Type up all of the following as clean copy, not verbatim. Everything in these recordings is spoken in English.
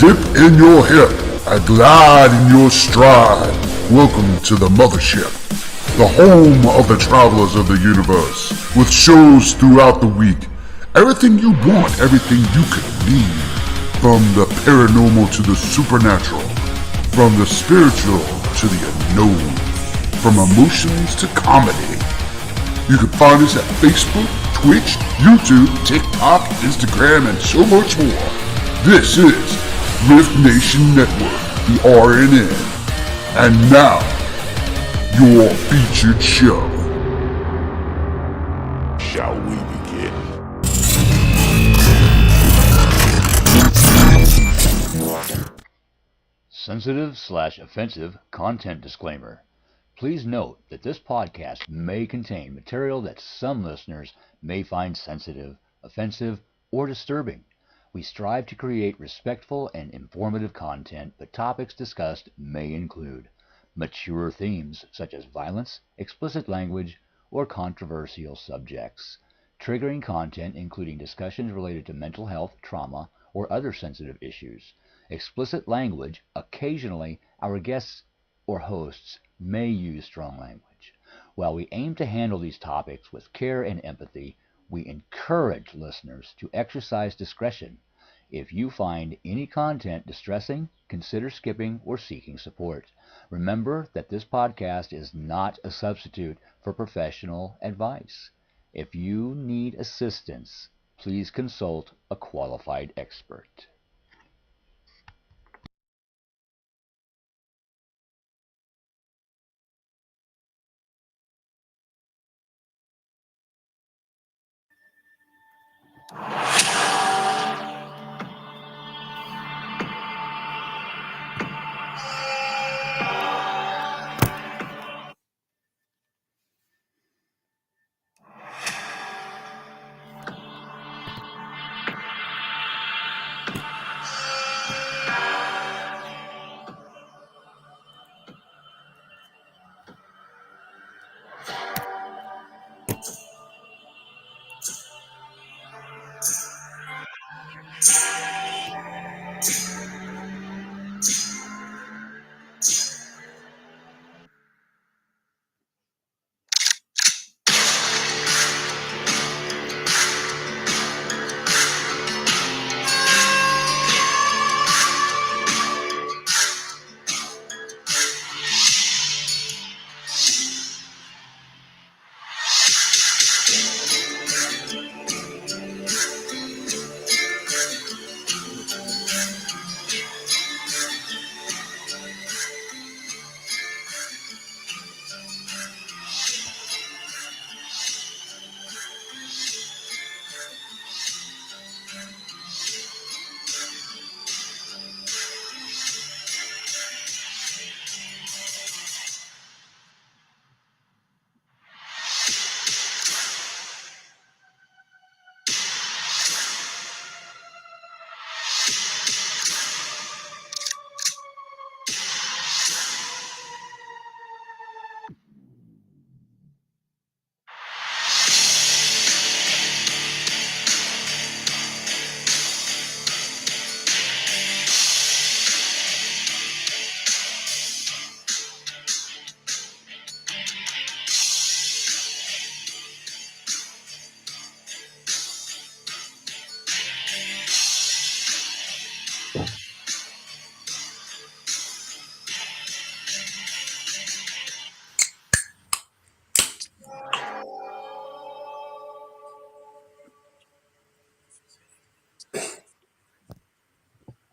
Dip in your hip and glide in your stride. Welcome to the Mothership, the home of the travelers of the universe, with shows throughout the week. Everything you want, everything you could need. From the paranormal to the supernatural, from the spiritual to the unknown, from emotions to comedy. You can find us at Facebook, Twitch, YouTube, TikTok, Instagram, and so much more. This is R.I.F.T Nation Network, the RNN. And now, your featured show. Shall we begin? Sensitive/offensive content disclaimer. Please note that this podcast may contain material that some listeners may find sensitive, offensive, or disturbing. We strive to create respectful and informative content, but topics discussed may include mature themes such as violence, explicit language, or controversial subjects, triggering content including discussions related to mental health, trauma, or other sensitive issues, explicit language. Occasionally, our guests or hosts may use strong language. While we aim to handle these topics with care and empathy, we encourage listeners to exercise discretion. If you find any content distressing, consider skipping or seeking support. Remember that this podcast is not a substitute for professional advice. If you need assistance, please consult a qualified expert.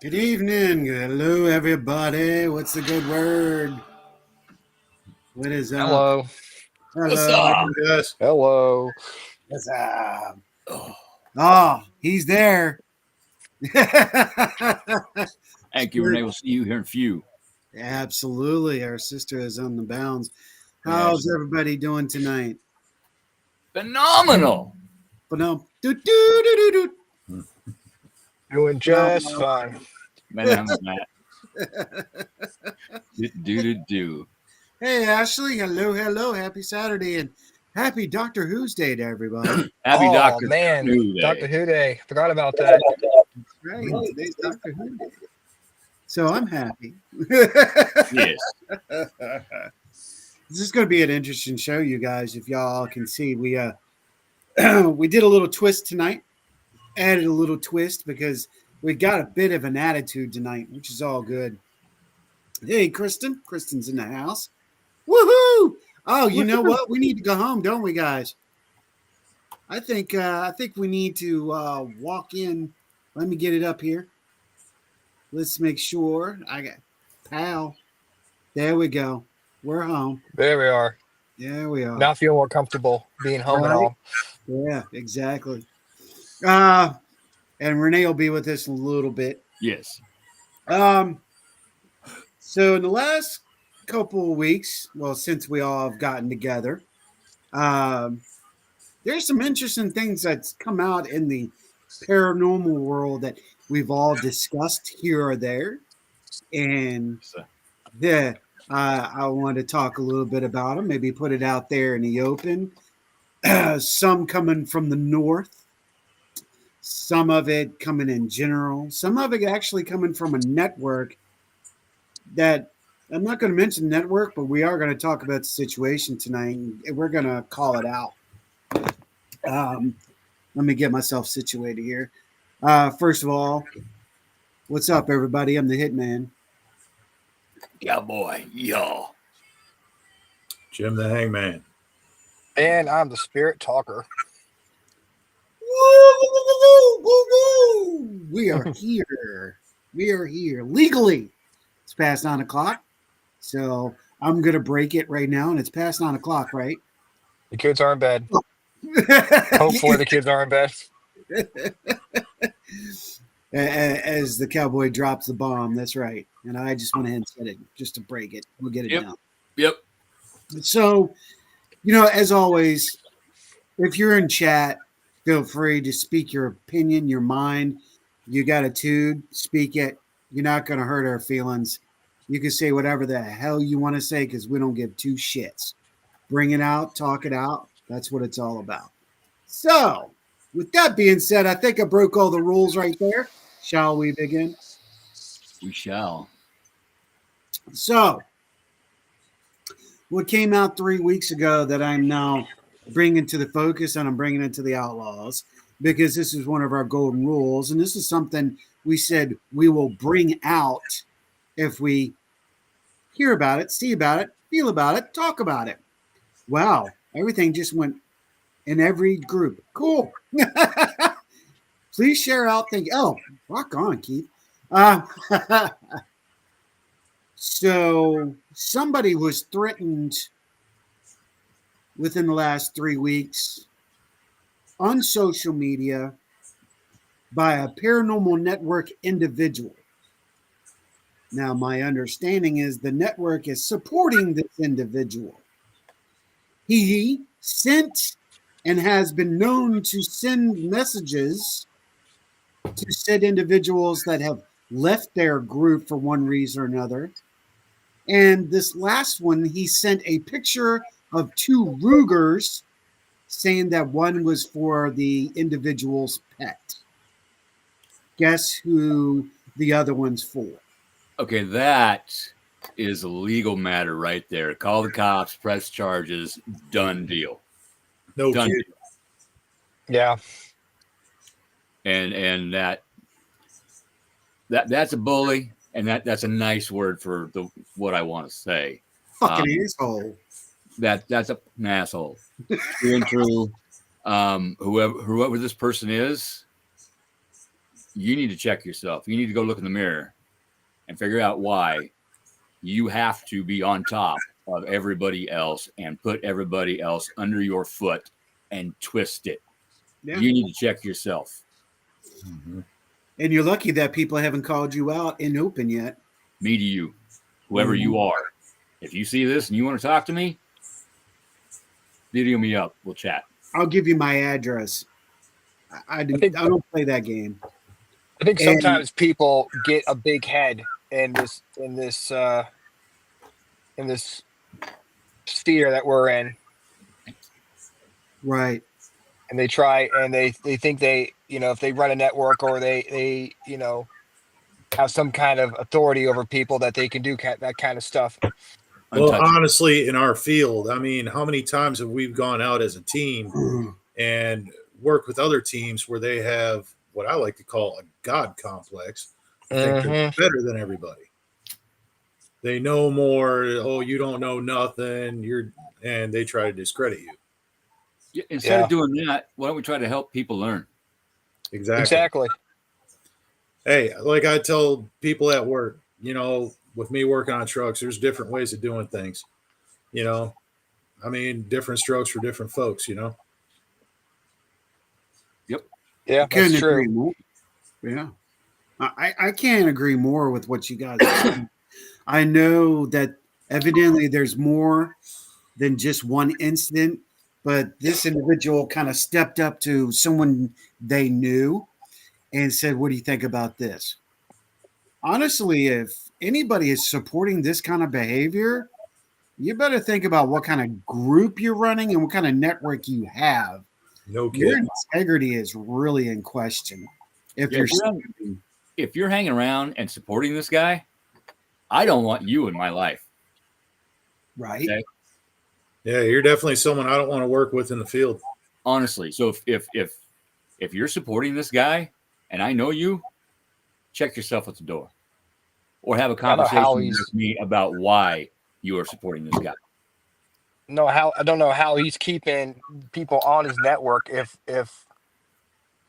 Good evening. Hello, everybody. What's the good word? What is up? Hello. Hello. What's up? Yes. Hello. What's up? Oh, he's there. Thank you, Renee. We'll see you here in a few. Absolutely. Our sister is on the bounds. How's everybody doing tonight? Phenomenal. Doing Doing just fine. Man, do. Hey, Ashley. Hello. Happy Saturday and happy Doctor Who's Day to everybody. Happy Doctor man. Who Day. Doctor Who Day. Forgot about that. Right. Today's Doctor Who Day. So I'm happy. Yes. This is going to be an interesting show, you guys. If y'all can see, we we did a little twist tonight. Added a little twist because we got a bit of an attitude tonight, which is all good. Hey, Kristen. Kristen's in the house. Woohoo! Oh, you know what? We need to go home, don't we, guys? I think we need to walk in. Let me get it up here. Let's make sure I got pal. There we go. We're home. There we are. There we are. Now I feel more comfortable being home and Right? all. Yeah, exactly. And Renee will be with us in a little bit. Yes. So in the last couple of weeks, well, since we all have gotten together, there's some interesting things that's come out in the paranormal world that we've all discussed here or there, and I want to talk a little bit about them. Maybe put it out there in the open. Some coming from the north, some of it coming in general, some of it actually coming from a network that I'm not going to mention network, but we are going to talk about the situation tonight, and we're going to call it out. Let me get myself situated here. First of all, what's up, everybody? I'm the Hitman. Cowboy. Y'all. Jim the Hangman. And I'm the spirit talker. We are here. We are here legally. It's past 9 o'clock. So I'm going to break it right now. And it's past 9 o'clock, right? The kids are in bed. Hopefully the kids are in bed. As the cowboy drops the bomb. That's right. And I just went ahead and said it just to break it. We'll get it down. Yep. So, as always, if you're in chat, feel free to speak your opinion, your mind. You got a tude, speak it. You're not going to hurt our feelings. You can say whatever the hell you want to say because we don't give two shits. Bring it out, talk it out. That's what it's all about. So, with that being said, I think I broke all the rules right there. Shall we begin? We shall. So, what came out 3 weeks ago that I'm now bringing to the focus and I'm bringing it to the Outlaws because this is one of our golden rules. And this is something we said we will bring out if we hear about it, see about it, feel about it, talk about it. Wow. Everything just went in every group. Cool. Please share out. Rock on, Keith. So somebody was threatened within the last 3 weeks on social media by a paranormal network individual. Now, my understanding is the network is supporting this individual. He sent and has been known to send messages to said individuals that have left their group for one reason or another. And this last one, he sent a picture of 2 Rugers saying that one was for the individual's pet. Guess who the other one's for? Okay, that is a legal matter right there. Call the cops, press charges, done deal. No Done kidding. deal. Yeah. And that's a bully, and that's a nice word for what I want to say. Fucking asshole. That's an asshole. True and true. Whoever this person is, you need to check yourself. You need to go look in the mirror and figure out why you have to be on top of everybody else and put everybody else under your foot and twist it. Yeah. You need to check yourself. Mm-hmm. And you're lucky that people haven't called you out in open yet. Me to you, whoever you are. If you see this and you want to talk to me, video me up. We'll chat. I'll give you my address. I don't play that game. I think sometimes people get a big head in this sphere that we're in. Right. And they try and they think they, if they run a network or they have some kind of authority over people that they can do that kind of stuff. Well, Untouchable. honestly, in our field, I mean, how many times have we gone out as a team and worked with other teams where they have what I like to call a God complex? I think they're better than everybody. They know more. Oh, you don't know nothing. And they try to discredit you. Instead of doing that, why don't we try to help people learn? Exactly. Hey, like I tell people at work, with me working on trucks, there's different ways of doing things. I mean, different strokes for different folks. Yep. Yeah, Couldn't that's true. agree more. Yeah. I can't agree more with what you guys are saying. I know that evidently there's more than just one incident, but this individual kind of stepped up to someone they knew and said, "What do you think about this?" Honestly, if anybody is supporting this kind of behavior, you better think about what kind of group you're running and what kind of network you have. No Your kidding. integrity is really in question. If Yeah, you're if you're hanging around and supporting this guy, I don't want you in my life. right, Okay? Yeah, you're definitely someone I don't want to work with in the field. Honestly, so if you're supporting this guy and I know you, check yourself at the door, or have a conversation with me about why you are supporting this guy. I don't know how he's keeping people on his network if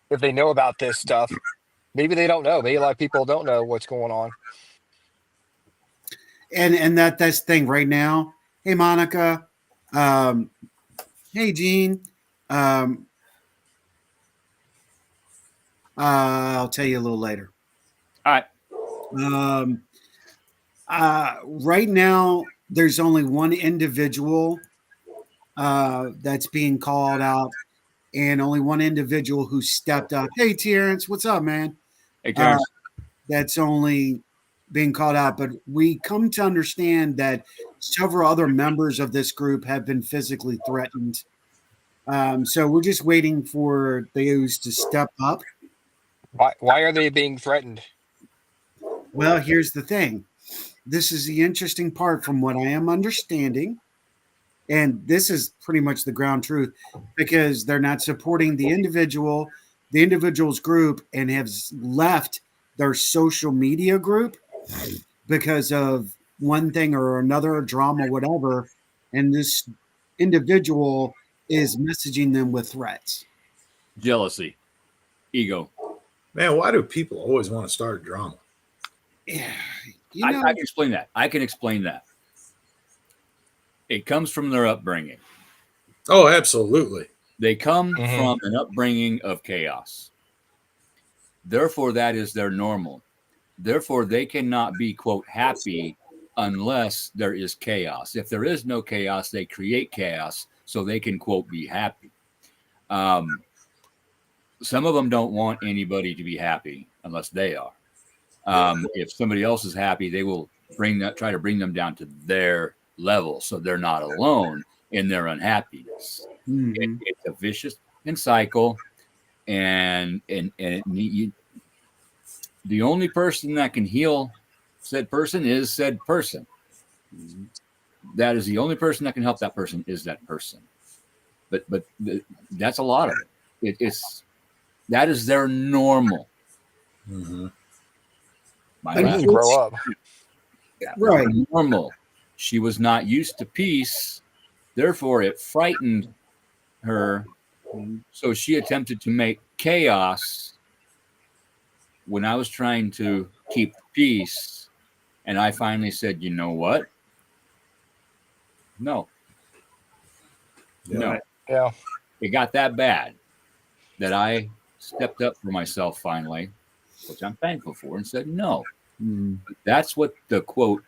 they know about this stuff. Maybe they don't know. Maybe a lot of people don't know what's going on. and that's the thing right now. Hey, Monica. Hey, Gene. I'll tell you a little later. All right. Right now, there's only one individual that's being called out, and only one individual who stepped up. Hey, Terrence, what's up, man? Hey, Terrence. That's only being called out, but we come to understand that several other members of this group have been physically threatened. So we're just waiting for those to step up. Why are they being threatened? Well, here's the thing. This is the interesting part from what I am understanding. And this is pretty much the ground truth because they're not supporting the individual's group, and have left their social media group because of one thing or another, drama, whatever. And this individual is messaging them with threats. Jealousy, ego. Man, why do people always want to start drama? Yeah, I can explain that. I can explain that. It comes from their upbringing. Oh, absolutely. They come from an upbringing of chaos. Therefore, that is their normal. Therefore, they cannot be, quote, happy unless there is chaos. If there is no chaos, they create chaos so they can, quote, be happy. Some of them don't want anybody to be happy unless they are. If somebody else is happy, they will try to bring them down to their level so they're not alone in their unhappiness. It's a vicious cycle, and the only person that can heal said person is said person. That is the only person that can help that person is that person. But that's a lot of it. That is their normal. They need to grow up. Right. Normal. She was not used to peace. Therefore, it frightened her. So she attempted to make chaos when I was trying to keep peace. And I finally said, you know what? No. No. Yeah. It got that bad that I stepped up for myself finally, which I'm thankful for, and said no. That's what the, quote,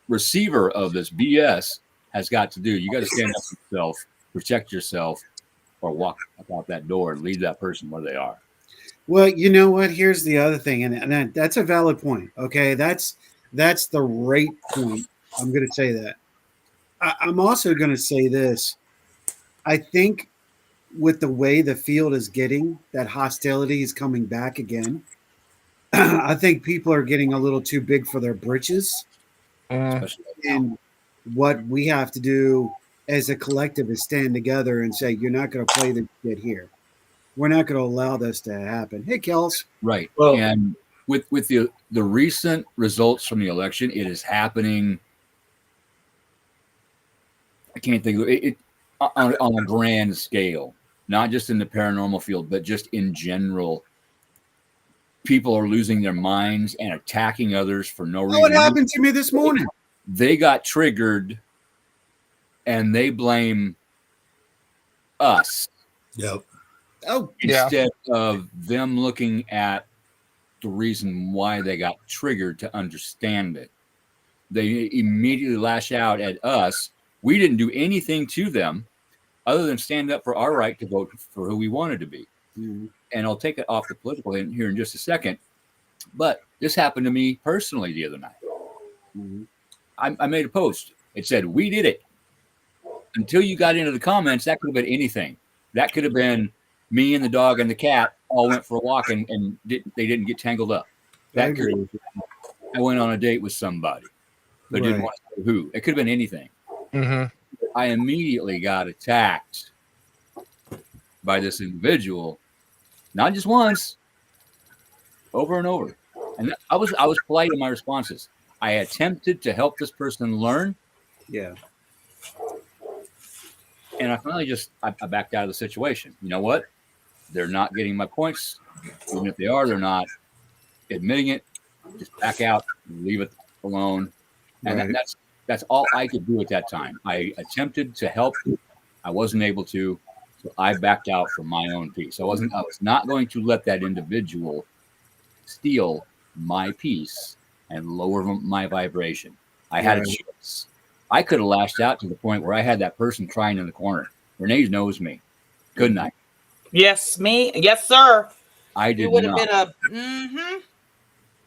receiver of this BS has got to do. You got to stand up for yourself, protect yourself, or walk out that door and leave that person where they are. Well, you know what? Here's the other thing, and that's a valid point. Okay, that's the right point. I'm going to say that. I'm also going to say this. I think with the way the field is getting, that hostility is coming back again. I think people are getting a little too big for their britches. Especially right now. And what we have to do as a collective is stand together and say, you're not going to play this shit here. We're not going to allow this to happen. Hey, Kels. Right. Well- and with the recent results from the election, it is happening. I can't think of it on a grand scale, not just in the paranormal field, but just in general. People are losing their minds and attacking others for no reason. Oh, it happened to me this morning. They got triggered and they blame us Yep. Oh, Yeah. instead of them looking at the reason why they got triggered to understand it. They immediately lash out at us. We didn't do anything to them other than stand up for our right to vote for who we wanted to be. mhm. And I'll take it off the political end here in just a second. But this happened to me personally the other night. Mhm. I made a post. It said, "We did it." Until you got into the comments, that could have been anything. That could have been me and the dog and the cat all went for a walk and they didn't get tangled up. I That could agree have, with you. I went on a date with somebody, but didn't Right. want to say who. It could have been anything. Mm-hmm. I immediately got attacked by this individual, not just once, over and over. And I was polite in my responses. I attempted to help this person learn, Yeah. and I finally I backed out of the situation. You know what? They're not getting my points. Even if they are, they're not admitting it. Just back out, leave it alone. And Right. that's all I could do at that time. I attempted to help. I wasn't able to. So I backed out for my own peace. I was not going to let that individual steal my peace and lower my vibration. I had a Right. choice. I could have lashed out to the point where I had that person crying in the corner. Renee knows me, couldn't I? Yes, me. Yes, sir. I It did would have not. been a. Mm-hmm.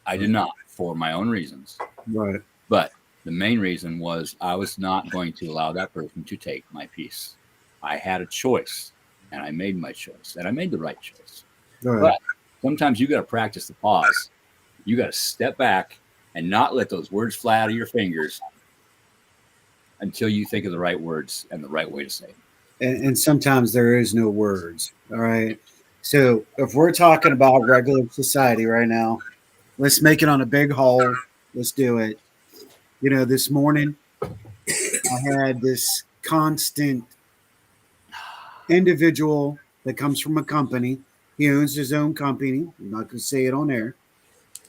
I did not, for my own reasons. Right. But the main reason was I was not going to allow that person to take my peace. I had a choice, and I made my choice, and I made the right choice. Right. But sometimes you got to practice the pause. You got to step back and not let those words fly out of your fingers until you think of the right words and the right way to say them. And sometimes there is no words. All right. So if we're talking about regular society right now, let's make it on a big hole. Let's do it. You know, this morning I had this constant individual that comes from a company. He owns his own company. I'm not going to say it on air.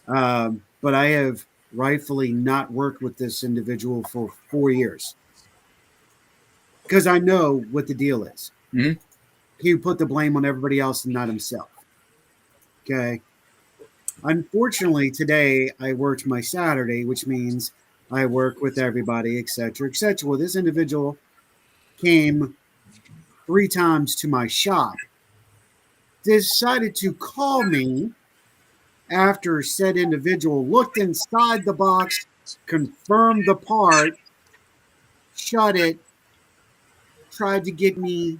But I have rightfully not worked with this individual for 4 years because I know what the deal is. Mhm. He put the blame on everybody else and not himself. Okay. Unfortunately, today I worked my Saturday, which means I work with everybody, etc., etc. Well, this individual came 3 times to my shop, decided to call me after said individual looked inside the box, confirmed the part, shut it, tried to get me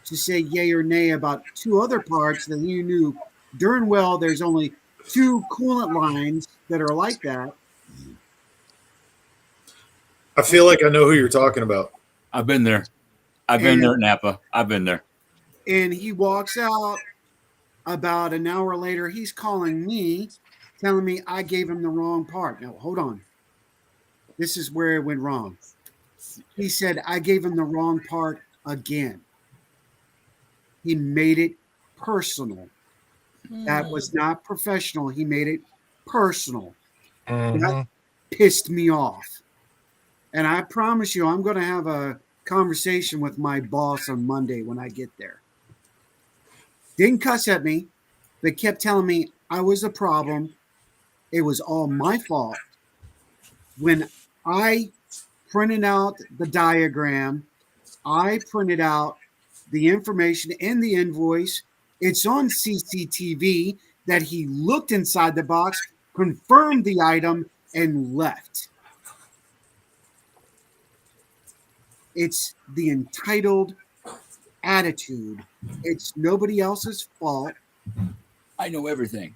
to say yay or nay about 2 other parts that he knew darn well there's only 2 coolant lines that are like that. I feel like I know who you're talking about. I've been there. I've been there at Napa. I've been there. And he walks out about an hour later. He's calling me, telling me I gave him the wrong part. Now, hold on. This is where it went wrong. He said I gave him the wrong part again. He made it personal. That was not professional. He made it personal. Mm-hmm. That pissed me off. And I promise you, I'm going to have a conversation with my boss on Monday when I get there. Didn't cuss at me, but kept telling me I was a problem. It was all my fault. When I printed out the diagram, I printed out the information in the invoice. It's on CCTV that he looked inside the box, confirmed the item, and left. It's the entitled attitude. It's nobody else's fault. I know everything.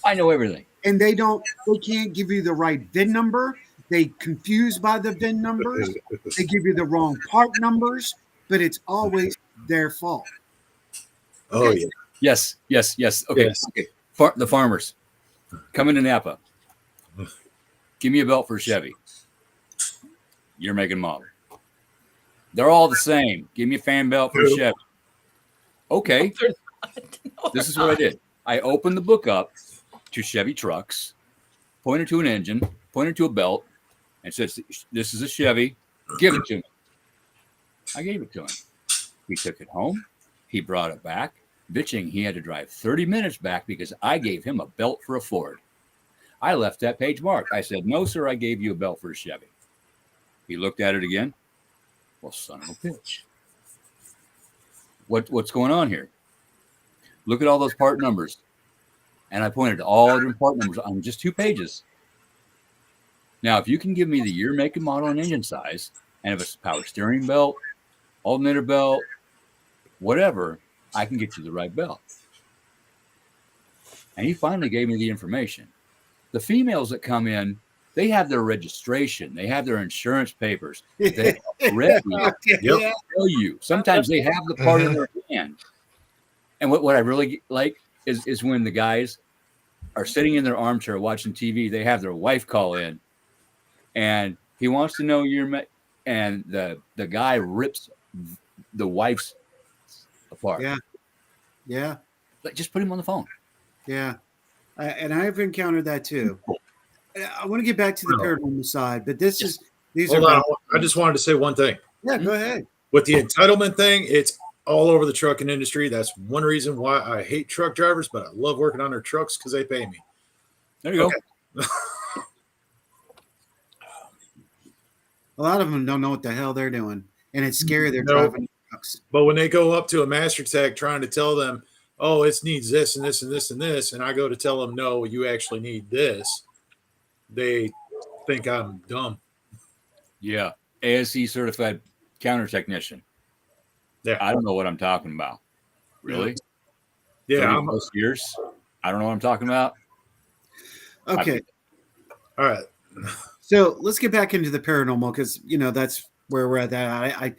I know everything. and they can't give you the right VIN number. They confused by the VIN numbers. They give you the wrong part numbers, but it's always their fault. Oh Okay. yeah. Yes. Okay. Yes. Okay. The farmers coming to Napa. Give me a belt for a Chevy. You're making model. They're all the same. Give me a fan belt for a Chevy. Okay. This is what I did. I opened the book up to Chevy trucks, pointed to an engine, pointed to a belt, and said, "This is a Chevy. Give it to me." I gave it to him. He took it home. He brought it back, bitching he had to drive 30 minutes back because I gave him a belt for a Ford. I left that page marked. I said, "No, sir, I gave you a belt for a Chevy." He looked at it again. Well, son of a bitch. What's going on here? Look at all those part numbers. And I pointed to all different part numbers on just 2 pages. Now, if you can give me the year, make, and model, and engine size, and if it's a power steering belt, alternator belt, whatever, I can get you the right belt. And he finally gave me the information. The females that come in, they have their registration. They have their insurance papers. They already tell you. Sometimes they have the part in their hand. And what I really like is when the guys are sitting in their armchair watching TV, they have their wife call in, and he wants to know and the guy rips the wife's apart. Yeah. Like, just put him on the phone. Yeah. And I've encountered that too. I want to get back to the paranormal side, but these Hold are. on. I just wanted to say one thing. Yeah, go ahead. With the entitlement thing, it's all over the trucking industry. That's one reason why I hate truck drivers, but I love working on their trucks because they pay me. There you go. A lot of them don't know what the hell they're doing, and it's scary. They're driving trucks. But when they go up to a master tech trying to tell them, "Oh, it needs this and this and this and this," and I go to tell them, "No, you actually need this," they think I'm dumb. Yeah. ASE certified counter technician. Yeah. I don't know what I'm talking about. Really? Yeah. 30 plus years. I don't know what I'm talking about. Okay. All right. So let's get back into the paranormal because that's where we're at. That I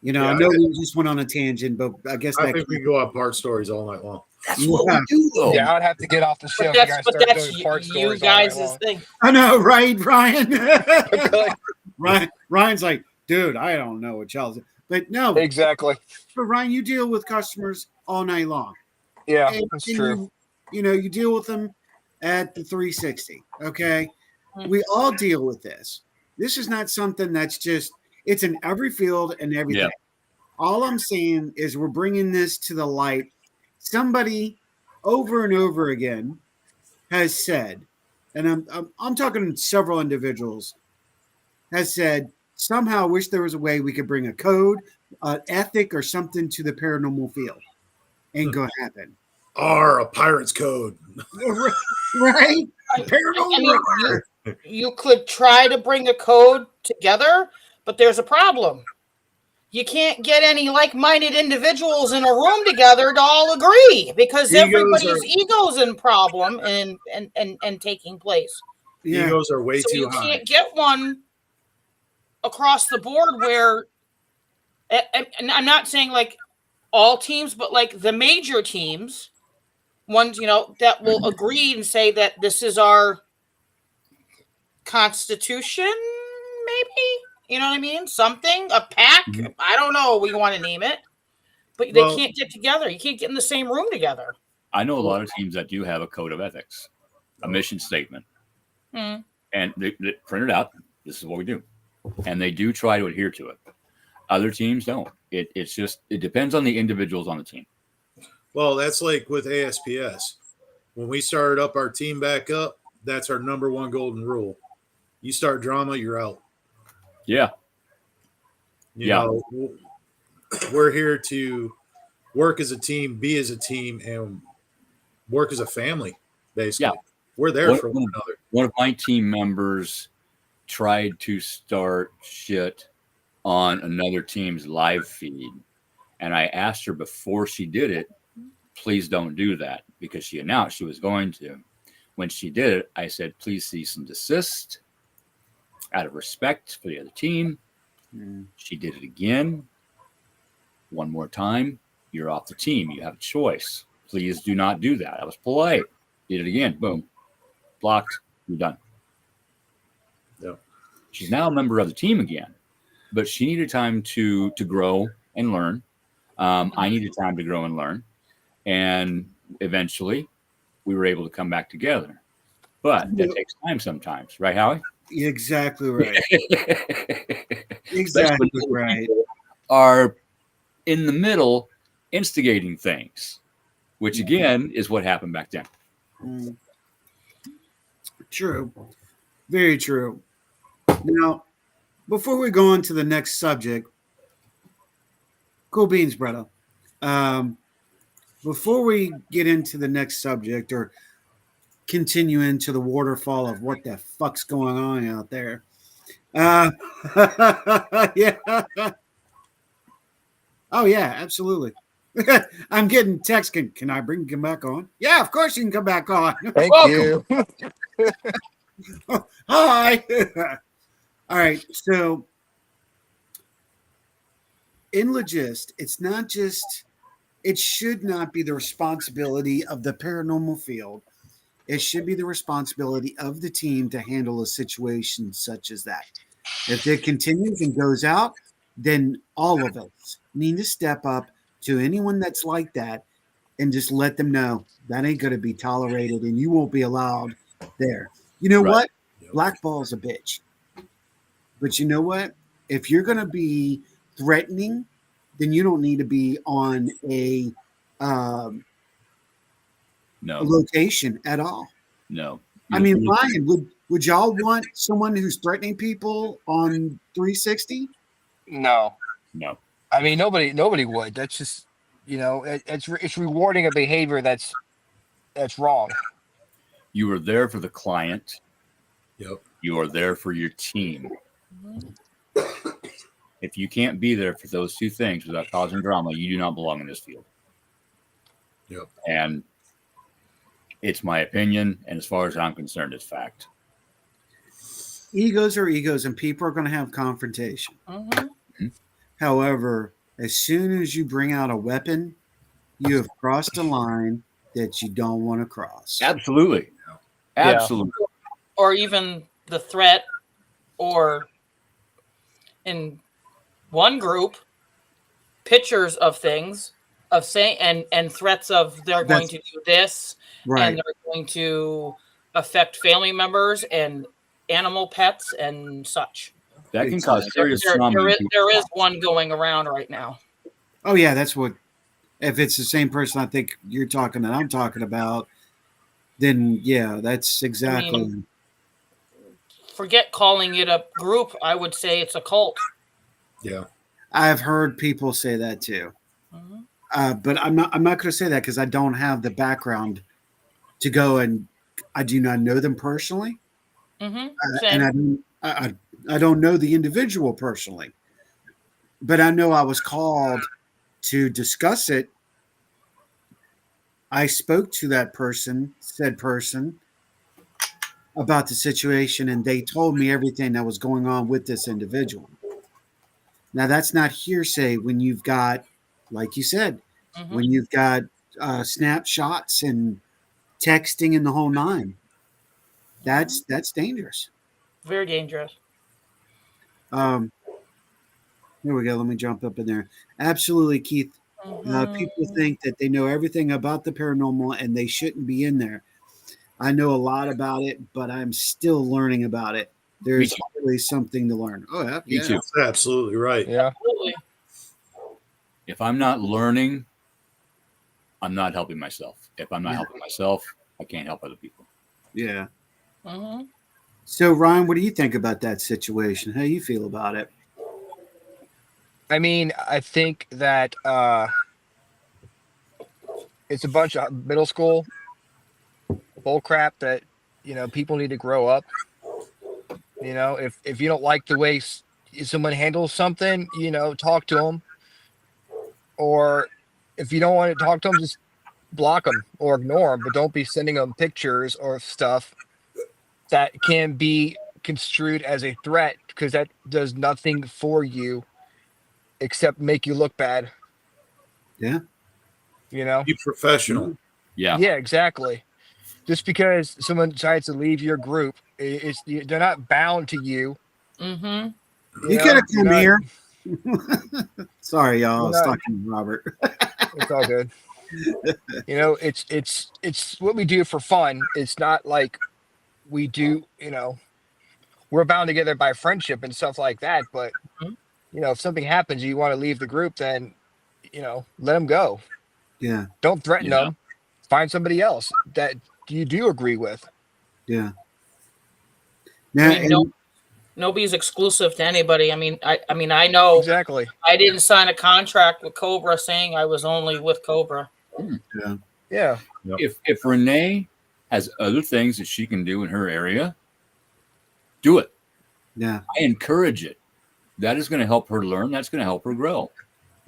know we just went on a tangent, but I guess I think we can go on part stories all night long. That's what we do, though. Yeah, I'd have to get off the show. But that's part you guys' thing. I know, right, Ryan? Ryan's like, dude, I don't know what y'all do. But no, exactly. But Ryan, you deal with customers all night long. Yeah, that's true. You deal with them at the 360. Okay, we all deal with this. This is not something that's it's in every field and everything. Yeah. All I'm saying is we're bringing this to the light. Somebody over and over again has said, and I'm talking several individuals, has said, somehow wish there was a way we could bring a code, an ethic, or something to the paranormal field. Ain't gonna happen. A pirate's code. Right? You could try to bring a code together, but there's a problem. You can't get any like-minded individuals in a room together to all agree because everybody's egos in problem and taking place. Yeah. Egos are way too high. You can't get one across the board where, and I'm not saying like all teams, but like the major teams, ones that will agree and say that this is our constitution, maybe. You know what I mean? Something, a pack. I don't know what you want to name it, but they can't get together. You can't get in the same room together. I know a lot of teams that do have a code of ethics, a mission statement, and they print it out. This is what we do, and they do try to adhere to it. Other teams don't. It depends on the individuals on the team. Well, that's like with ASPS. When we started up our team back up, that's our number one golden rule. You start drama, you're out. Yeah. You know, we're here to work as a team, be as a team, and work as a family, basically. Yeah. We're there for one another. One of my team members tried to start shit on another team's live feed. And I asked her before she did it, please don't do that, because she announced she was going to. When she did it, I said, please cease and desist out of respect for the other team. She did it again. One more time, you're off the team. You have a choice. Please do not do that. I was polite. Did it again. Boom. Blocked. You're done. Yep. She's now a member of the team again, but she needed time to grow and learn. I needed time to grow and learn. And eventually, we were able to come back together. But that takes time sometimes. Right, Howie? Exactly right. Especially Exactly when right. people are in the middle instigating things, which again is what happened back then. True. Very true. Now, before we go on to the next subject, cool beans, brother. Before we get into the next subject or continue into the waterfall of what the fuck's going on out there. Yeah. Oh, yeah, absolutely. I'm getting text. Can I bring him back on? Yeah, of course you can come back on. Thank Welcome. you. Hi. All right. So in Logist, it's not just, it should not be the responsibility of the paranormal field. It should be the responsibility of the team to handle a situation such as that. If it continues and goes out, then all of us need to step up to anyone that's like that and just let them know that ain't going to be tolerated and you won't be allowed there. You know what? Blackball's a bitch. But you know what? If you're going to be threatening, then you don't need to be on a location at all. No. I mean, Ryan, would y'all want someone who's threatening people on 360? No. No. I mean, nobody would. That's just, it's rewarding a behavior that's wrong. You are there for the client. Yep. You are there for your team. If you can't be there for those two things without causing drama, you do not belong in this field. Yep. And it's my opinion, and as far as I'm concerned, it's fact. Egos are egos, and people are going to have confrontation. However, as soon as you bring out a weapon, you have crossed a line that you don't want to cross. Absolutely. Absolutely. Or even the threat, or in one group, pictures of things of saying and threats of they're going to do this, and they're going to affect family members and animal pets and such. That can cause serious trauma. There is one going around right now. Oh yeah, that's what. If it's the same person I think you're talking that I'm talking about, then yeah, that's exactly. I mean, forget calling it a group. I would say it's a cult. Yeah, I've heard people say that too. But I'm not going to say that because I don't have the background to go, and I do not know them personally, and I don't know the individual personally, but I know I was called to discuss it. I spoke to said person, about the situation, and they told me everything that was going on with this individual. Now, that's not hearsay when you've got, like you said, when you've got snapshots and texting and the whole nine. That's dangerous. Very dangerous. Here we go. Let me jump up in there. Absolutely, Keith. People think that they know everything about the paranormal and they shouldn't be in there. I know a lot about it, but I'm still learning about it. There's always something to learn. Oh, yeah. Me too. That's absolutely right. Yeah. Absolutely. If I'm not learning, I'm not helping myself. If I'm not helping myself, I can't help other people. Yeah. So, Ryan, what do you think about that situation? How do you feel about it? I mean, I think that it's a bunch of middle school bull crap that, people need to grow up. If you don't like the way someone handles something, talk to them. Or if you don't want to talk to them, just block them or ignore them, but don't be sending them pictures or stuff that can be construed as a threat, because that does nothing for you except make you look bad. Yeah. You know? Be professional. Yeah. Yeah, exactly. Just because someone decides to leave your group, they're not bound to you. Mm-hmm. You could have You're come not, here. Sorry, y'all. I you're was not, talking to Robert. it's all good. You know, it's what we do for fun. It's not like we do, you know, we're bound together by friendship and stuff like that. But, Mhm. you know, if something happens, you want to leave the group, then, you know, let them go. Yeah. Don't threaten Yeah. them. Find somebody else that you do agree with. Yeah. I Now, mean, and nobody's exclusive to anybody. I know Exactly. I didn't sign a contract with Cobra saying I was only with Cobra. yeah. Yeah. If Renee has other things that she can do in her area, do it. Yeah. I encourage it. That is going to help her learn. That's going to help her grow.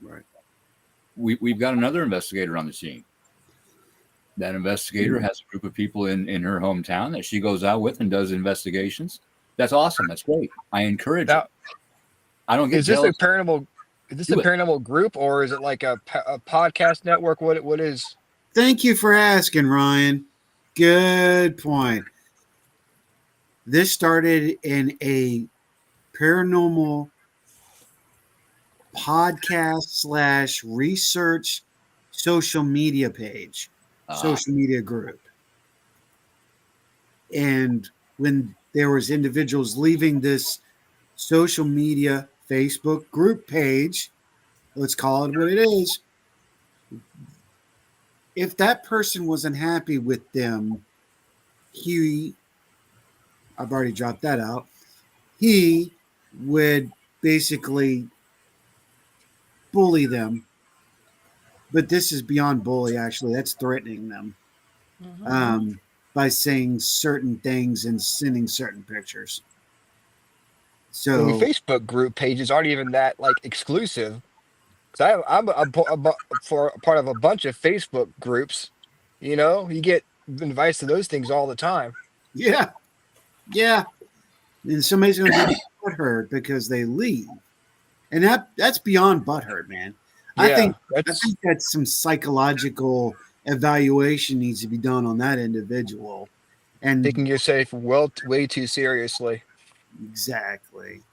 Right. We've got another investigator on the scene. That investigator has a group of people in her hometown that she goes out with and does investigations. That's awesome. That's great. I encourage Now, it. I don't get is this a jealous. paranormal? Is this Do a it. paranormal group, or is it like a podcast network? What is? Thank you for asking, Ryan. Good point. This started in a paranormal podcast / research social media page, social media group. And when there was individuals leaving this social media Facebook group page, let's call it what it is, if that person wasn't happy with them, I've already dropped that out, he would basically bully them. But this is beyond bully, actually. That's threatening them Mhm. by saying certain things and sending certain pictures. I mean, So, Facebook group pages aren't even that like exclusive. Because I'm for a part of a bunch of Facebook groups. You know, you get invites to those things all the time. yeah, yeah. And somebody's going to get butthurt because they leave. And that's beyond butthurt, man. I Yeah, think that's that's some psychological evaluation needs to be done on that individual. And taking yourself way too seriously. exactly.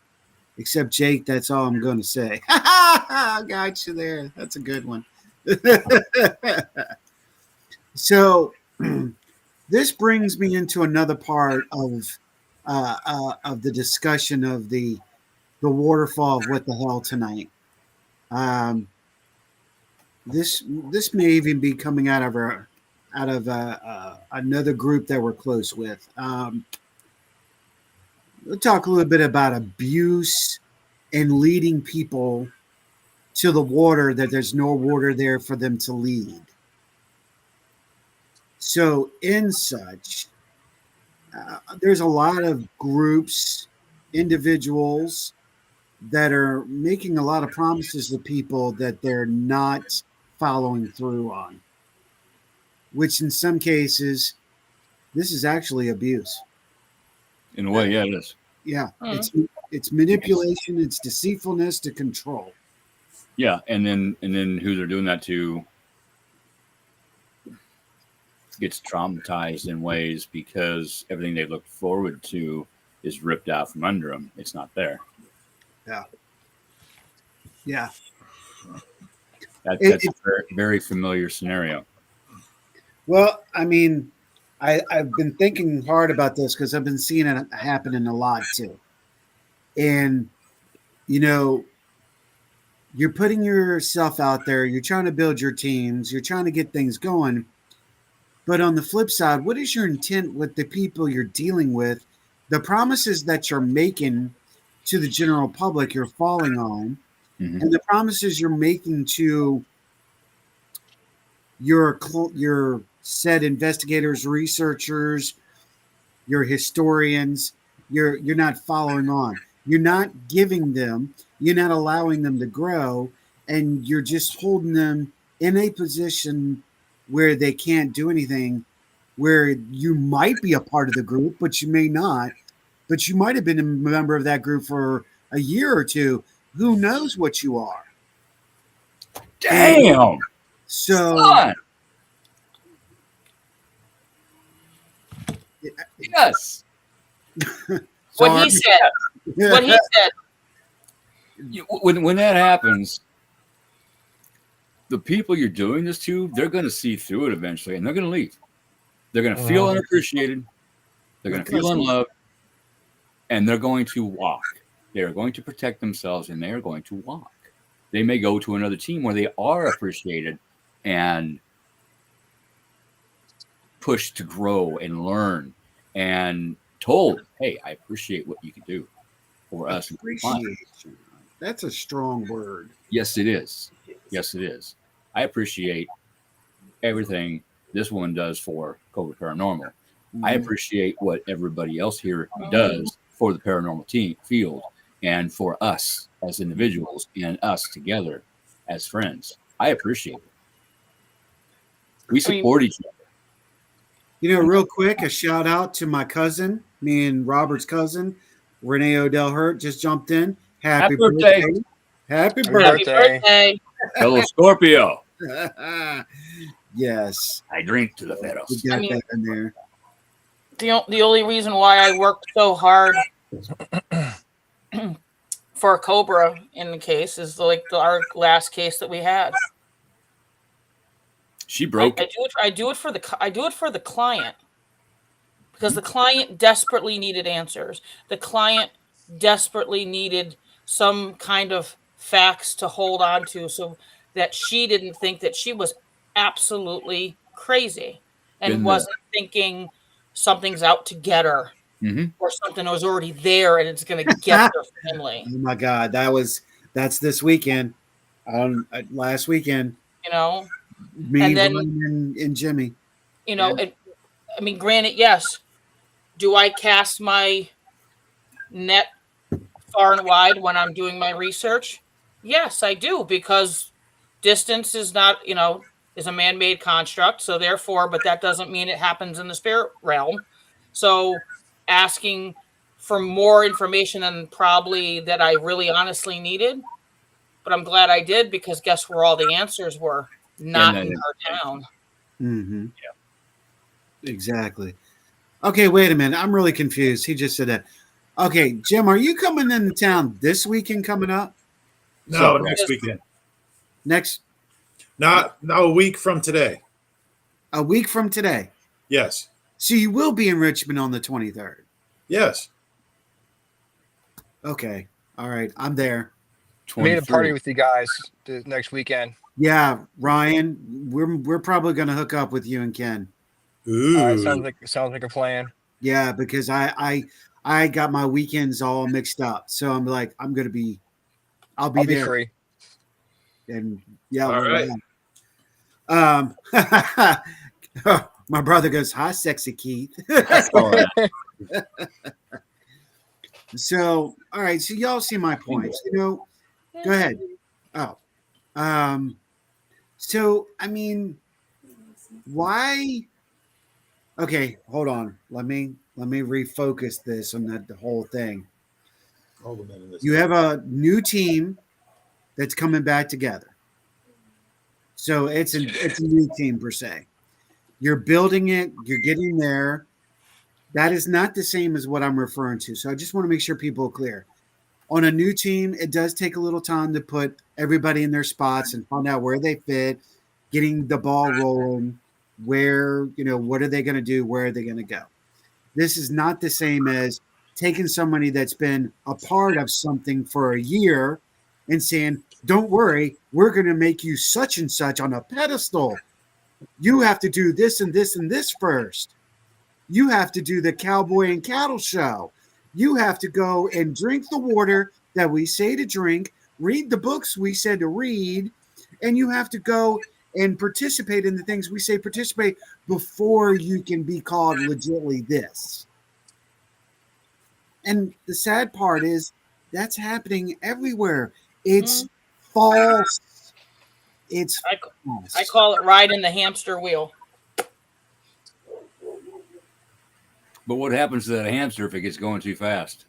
Except Jake, that's all I'm going to say. I got you there. That's a good one. So this brings me into another part of the discussion of the waterfall of what the hell tonight. Um, this may even be coming out of another group that we're close with. We'll talk a little bit about abuse and leading people to the water that there's no water there for them to lead. So, in such, there's a lot of groups, individuals that are making a lot of promises to people that they're not following through on, which in some cases, this is actually abuse. In a way, yeah, it is. Yeah, Mhm. it's manipulation, it's deceitfulness to control. Yeah, and then who they're doing that to gets traumatized in ways because everything they looked forward to is ripped out from under them. It's not there. Yeah, yeah. That's a very, very familiar scenario. Well, I mean, I've been thinking hard about this because I've been seeing it happening a lot too. And, you know, you're putting yourself out there, you're trying to build your teams, you're trying to get things going. But on the flip side, what is your intent with the people you're dealing with? The promises that you're making to the general public, you're falling on, and the promises you're making to your said investigators, researchers, your historians, you're not following on. You're not giving them, you're not allowing them to grow, and you're just holding them in a position where they can't do anything, where you might be a part of the group, but you may not. But you might have been a member of that group for a year or two. Who knows what you are? And Damn. so, Son. Yes. What sorry. he said. What he said. When that happens, the people you're doing this to, they're going to see through it eventually, and they're going to leave. They're going to feel unappreciated. They're going to feel unloved, and they're going to walk. They are going to protect themselves, and they are going to walk. They may go to another team where they are appreciated and pushed to grow and learn and told, hey, I appreciate what you can do for us. Appreciation. That's a strong word. Yes, it is. Yes, it is. I appreciate everything this one does for Cobra Paranormal. I appreciate what everybody else here does for the paranormal team field and for us as individuals and us together as friends. I appreciate it. We support each other. You know, real quick, a shout out to my cousin, me and Robert's cousin, Renee Odell Hurt, just jumped in. Happy birthday. Happy birthday. Fellow Scorpio. Yes. I drink to the Pharaohs. We got that in there. The only reason why I worked so hard for Cobra in the case is our last case that we had. She broke. I do it for the client, because the client desperately needed answers. The client desperately needed some kind of facts to hold on to, so that she didn't think that she was absolutely crazy and wasn't thinking something's out to get her, or something that was already there and it's going to get their family. Oh my God, that's this weekend, last weekend. You know, me and then and Jimmy. You know, I mean, granted, yes. Do I cast my net far and wide when I'm doing my research? Yes, I do, because distance is not, is a man-made construct. So therefore, but that doesn't mean it happens in the spirit realm. So asking for more information than probably that I really honestly needed. But I'm glad I did, because guess where all the answers were? Not in our town. Mm-hmm. Yeah. Exactly. Okay, wait a minute. I'm really confused. He just said that. Okay, Jim, are you coming into town this weekend coming up? No, next weekend. Not a week from today. A week from today? Yes. So you will be in Richmond on the 23rd? Yes. Okay. All right. I'm there. Made a party with you guys next weekend. Yeah, Ryan, we're probably going to hook up with you and Ken. Ooh. Sounds like a plan. Yeah, because I got my weekends all mixed up, so I'm like, I'll be there. Free. And yeah, all right. My brother goes, "Hi, sexy Keith." So, all right, so y'all see my points. Go ahead. Oh, so I mean, why? Okay, hold on. Let me refocus this on the whole thing. You have a new team that's coming back together. So it's a new team per se. You're building it, you're getting there. That is not the same as what I'm referring to. So I just want to make sure people are clear. On a new team, it does take a little time to put everybody in their spots and find out where they fit, getting the ball rolling, where, what are they going to do? Where are they going to go? This is not the same as taking somebody that's been a part of something for a year and saying, don't worry, we're going to make you such and such on a pedestal. You have to do this and this and this first. You have to do the cowboy and cattle show. You have to go and drink the water that we say to drink, read the books we said to read, and you have to go and participate in the things we say participate before you can be called legitimately this. And the sad part is that's happening everywhere. It's false. It's I call it riding the hamster wheel. But what happens to that hamster if it gets going too fast?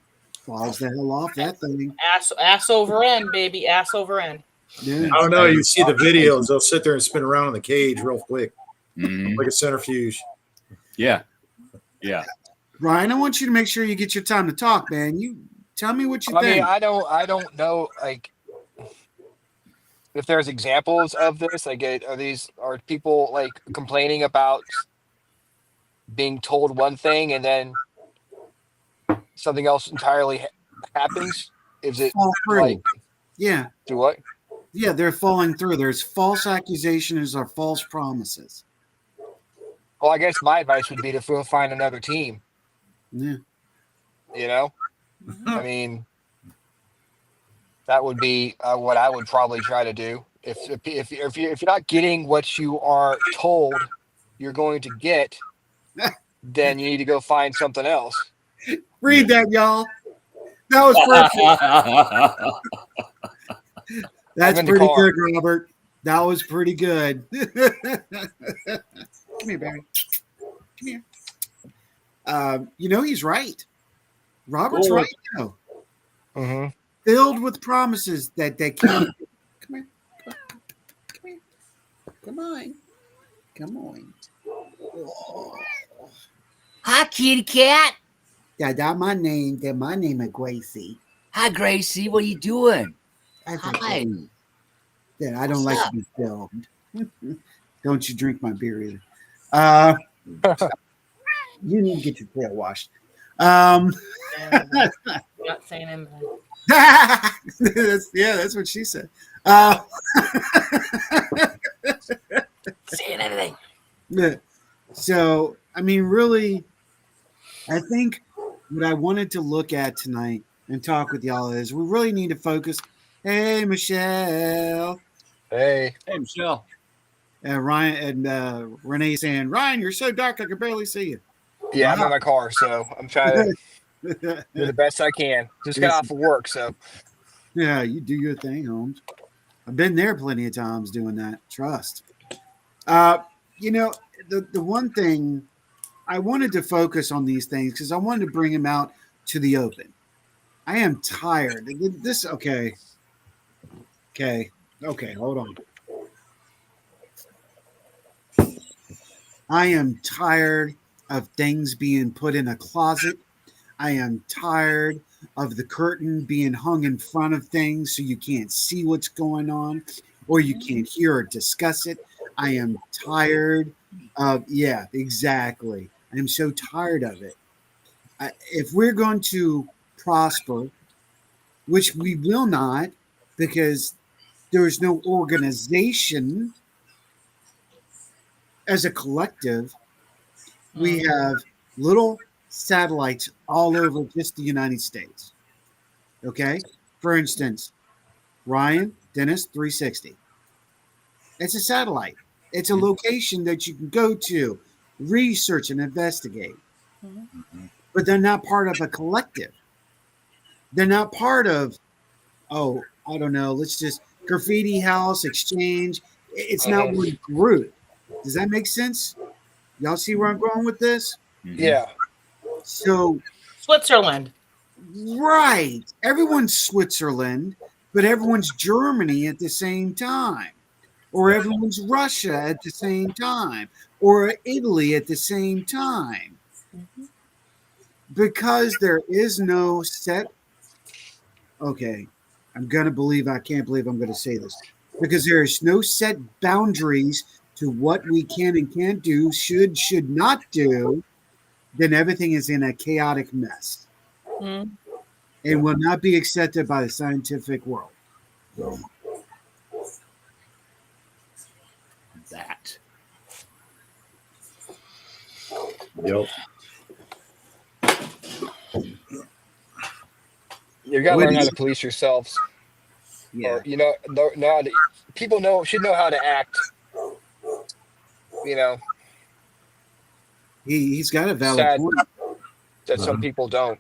falls the hell off that thing. Ass over end, baby. Ass over end. Yeah. I don't know. You see the videos; they'll sit there and spin around in the cage real quick, Mhm. like a centrifuge. Yeah. Yeah. Ryan, I want you to make sure you get your time to talk, man. You tell me what you I think. mean, I don't know, like, if there's examples of this. Like, are people like complaining about being told one thing and then something else entirely happens? Is it Fall through. like, Yeah. do what? Yeah, they're falling through. There's false accusations or false promises. Well, I guess my advice would be to find another team. Yeah. You know, I mean, that would be what I would probably try to do. If you're not getting what you are told you're going to get, then you need to go find something else. Read that, y'all. That was perfect. That's pretty good, Robert. That was pretty good. Come here, Barry. Come here. He's right. Robert's right, though. Mm-hmm. Filled with promises that they can't. Come here. Come here. Come on. Come on. Oh. Hi, kitty cat. Yeah, that's my name. That's my name is Gracie. Hi, Gracie. What are you doing? Hi. Yeah, I don't like to be filmed. Don't you drink my beer either. You need to get your tail washed. Not saying anything. That's what she said. Saying anything. Yeah. So, I mean, really, I think what I wanted to look at tonight and talk with y'all is we really need to focus. Hey, Michelle. Hey, Michelle. Ryan and Renee saying, Ryan, you're so dark I can barely see you. yeah, I'm in my car, so I'm trying to do the best I can. Just got off of work, so Yeah, you do your thing, Holmes. I've been there plenty of times doing that. Trust. The one thing I wanted to focus on these things because I wanted to bring them out to the open. I am tired. This okay. Hold on. I am tired of things being put in a closet. I am tired of the curtain being hung in front of things so you can't see what's going on or you can't hear or discuss it. I am tired of, yeah, exactly. I am so tired of it. If we're going to prosper, which we will not because there's no organization as a collective, we have little satellites all over just the United States. Okay? For instance, Ryan, Dennis, 360. It's a satellite. It's a location that you can go to, research and investigate. But they're not part of a collective. They're not part of, I don't know, let's just graffiti house, exchange. It's not one group. Does that make sense? Y'all see where I'm going with this? yeah. So Switzerland. Right. Everyone's Switzerland, but everyone's Germany at the same time. Or everyone's Russia at the same time. Or Italy at the same time. Because there is no set. Okay. I can't believe I'm going to say this. Because there is no set boundaries to what we can and can't do, should not do, then everything is in a chaotic mess. And will not be accepted by the scientific world. That. Yep. You got to learn how to police yourselves. Yeah. Or, know how to, people should know how to act. He's got a valid Sad point. that some people don't.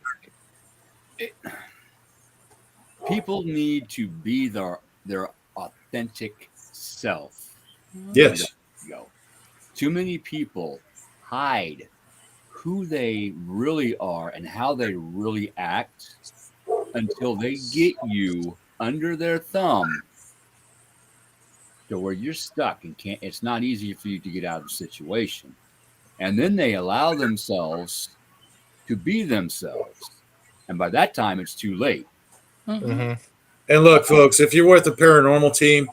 People need to be their authentic self. Yes. Go. Too many people hide who they really are and how they really act until they get you under their thumb to where you're stuck and can't. It's not easy for you to get out of the situation. And then they allow themselves to be themselves. And by that time, it's too late. And look, folks, if you're with a paranormal team,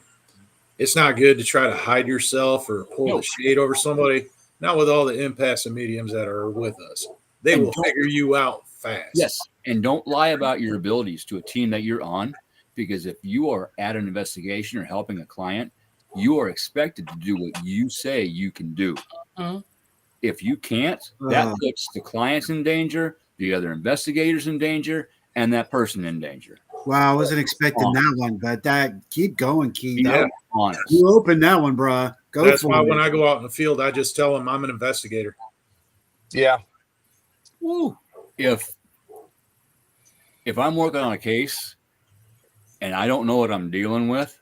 it's not good to try to hide yourself or pull the shade over somebody. Not with all the empaths and mediums that are with us. They will figure you out fast. Yes. And don't lie about your abilities to a team that you're on, because if you are at an investigation or helping a client, you are expected to do what you say you can do. If you can't, that puts the clients in danger, the other investigators in danger, and that person in danger. Wow, I wasn't expecting that one, but keep going, Keith. Yeah, honest. You opened that one, bro. That's why when I go out in the field, I just tell them I'm an investigator. Yeah. Woo. If I'm working on a case and I don't know what I'm dealing with,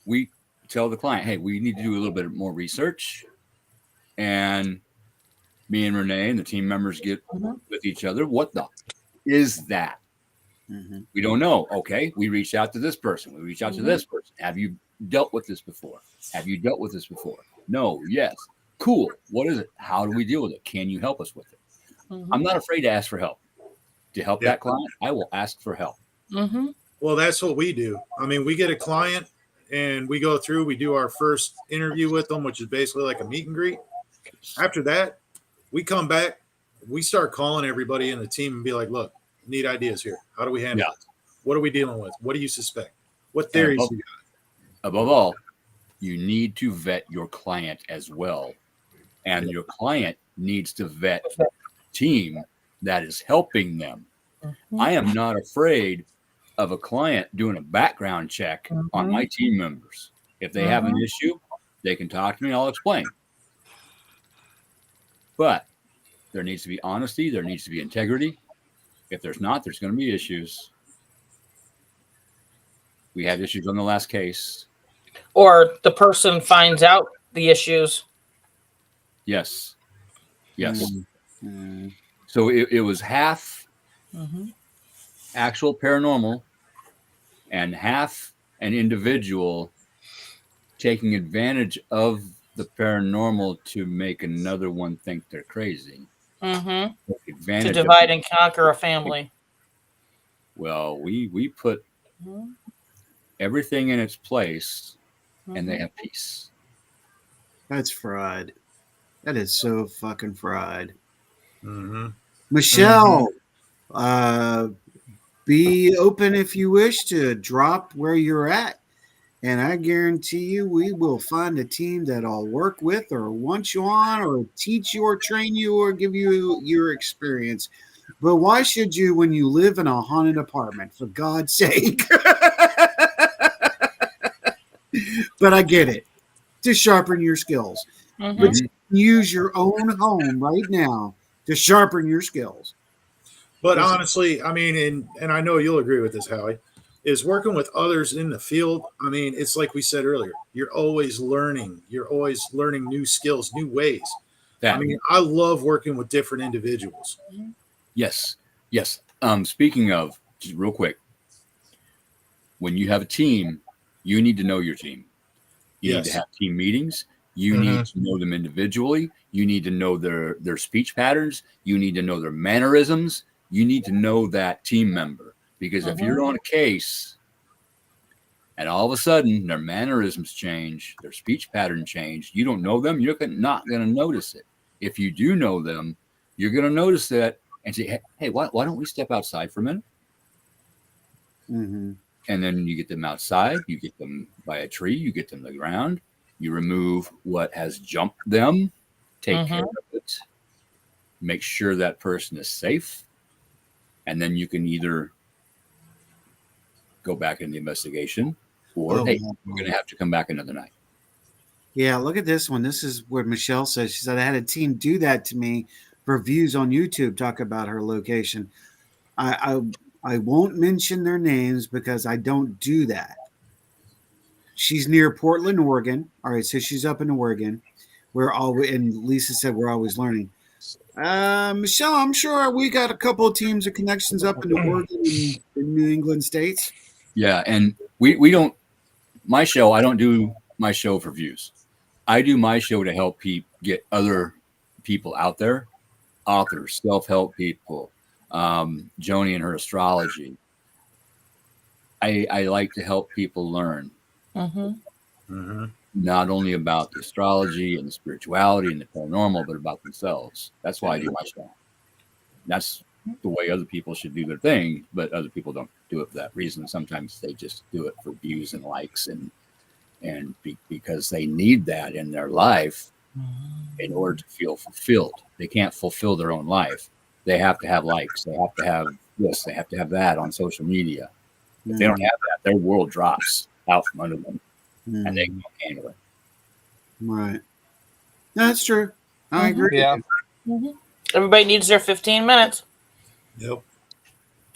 we tell the client, hey, we need to do a little bit more research. And me and Renee and the team members get with each other. What the is that? We don't know. Okay. We reach out to this person. We reach out to this person. Have you dealt with this before? Have you dealt with this before? No. Yes. Cool. What is it? How do we deal with it? Can you help us with it? I'm not afraid to ask for help. To help that client, I will ask for help. Well, that's what we do. I mean, we get a client and we go through, we do our first interview with them, which is basically like a meet and greet. After that, we come back, we start calling everybody in the team and be like, look, need ideas here. How do we handle this? What are we dealing with? What do you suspect? What theories you got? Above all, you need to vet your client as well. And your client needs to vet a team that is helping them. I am not afraid of a client doing a background check on my team members. If they have an issue, they can talk to me. I'll explain. But there needs to be honesty. There needs to be integrity. If there's not, there's going to be issues. We had issues on the last case. Or the person finds out the issues. Yes. So it was half actual paranormal and half an individual taking advantage of the paranormal to make another one think they're crazy. To divide and conquer a family. Well, we put everything in its place and they have peace. That's fried. That is so fucking fried. Michelle, be open if you wish to drop where you're at. And I guarantee you we will find a team that I'll work with or want you on or teach you or train you or give you your experience. But why should you when you live in a haunted apartment, for God's sake? But I get it. To sharpen your skills. But you can use your own home right now to sharpen your skills. But honestly, I mean, and I know you'll agree with this, Howie, is working with others in the field. I mean, it's like we said earlier, you're always learning. You're always learning new skills, new ways. I mean, I love working with different individuals. Yes. Speaking of, just real quick, when you have a team, you need to know your team. You need to have team meetings. You need to know them individually. You need to know their speech patterns. You need to know their mannerisms. You need to know that team member. Because if you're on a case and all of a sudden their mannerisms change, their speech pattern change, you don't know them, you're not going to notice it. If you do know them, you're going to notice that and say, hey, why don't we step outside for a minute? And then you get them outside, you get them by a tree, you get them to the ground, you remove what has jumped them, take care of it, make sure that person is safe, and then you can either go back in the investigation or, hey, you're going to have to come back another night. Yeah, look at this one. This is what Michelle says. She said, I had a team do that to me for views on YouTube, talk about her location. I won't mention their names because I don't do that. She's near Portland, Oregon. All right, so she's up in Oregon. We're all, and Lisa said we're always learning. Michelle, I'm sure we got a couple of teams of connections up in Oregon and the New England states. Yeah, and we don't. My show, I don't do my show for views. I do my show to help get other people out there, authors, self-help people, Joni and her astrology. I like to help people learn not only about the astrology and the spirituality and the paranormal, but about themselves. That's why I do my show. That's the way other people should do their thing, but other people don't do it for that reason. Sometimes they just do it for views and likes because they need that in their life in order to feel fulfilled. They can't fulfill their own life. They have to have likes. They have to have this. They have to have that on social media. If they don't have that, their world drops out from under them, and they can't handle it. Right. That's true. I agree. Yeah. Everybody needs their 15 minutes. Yep.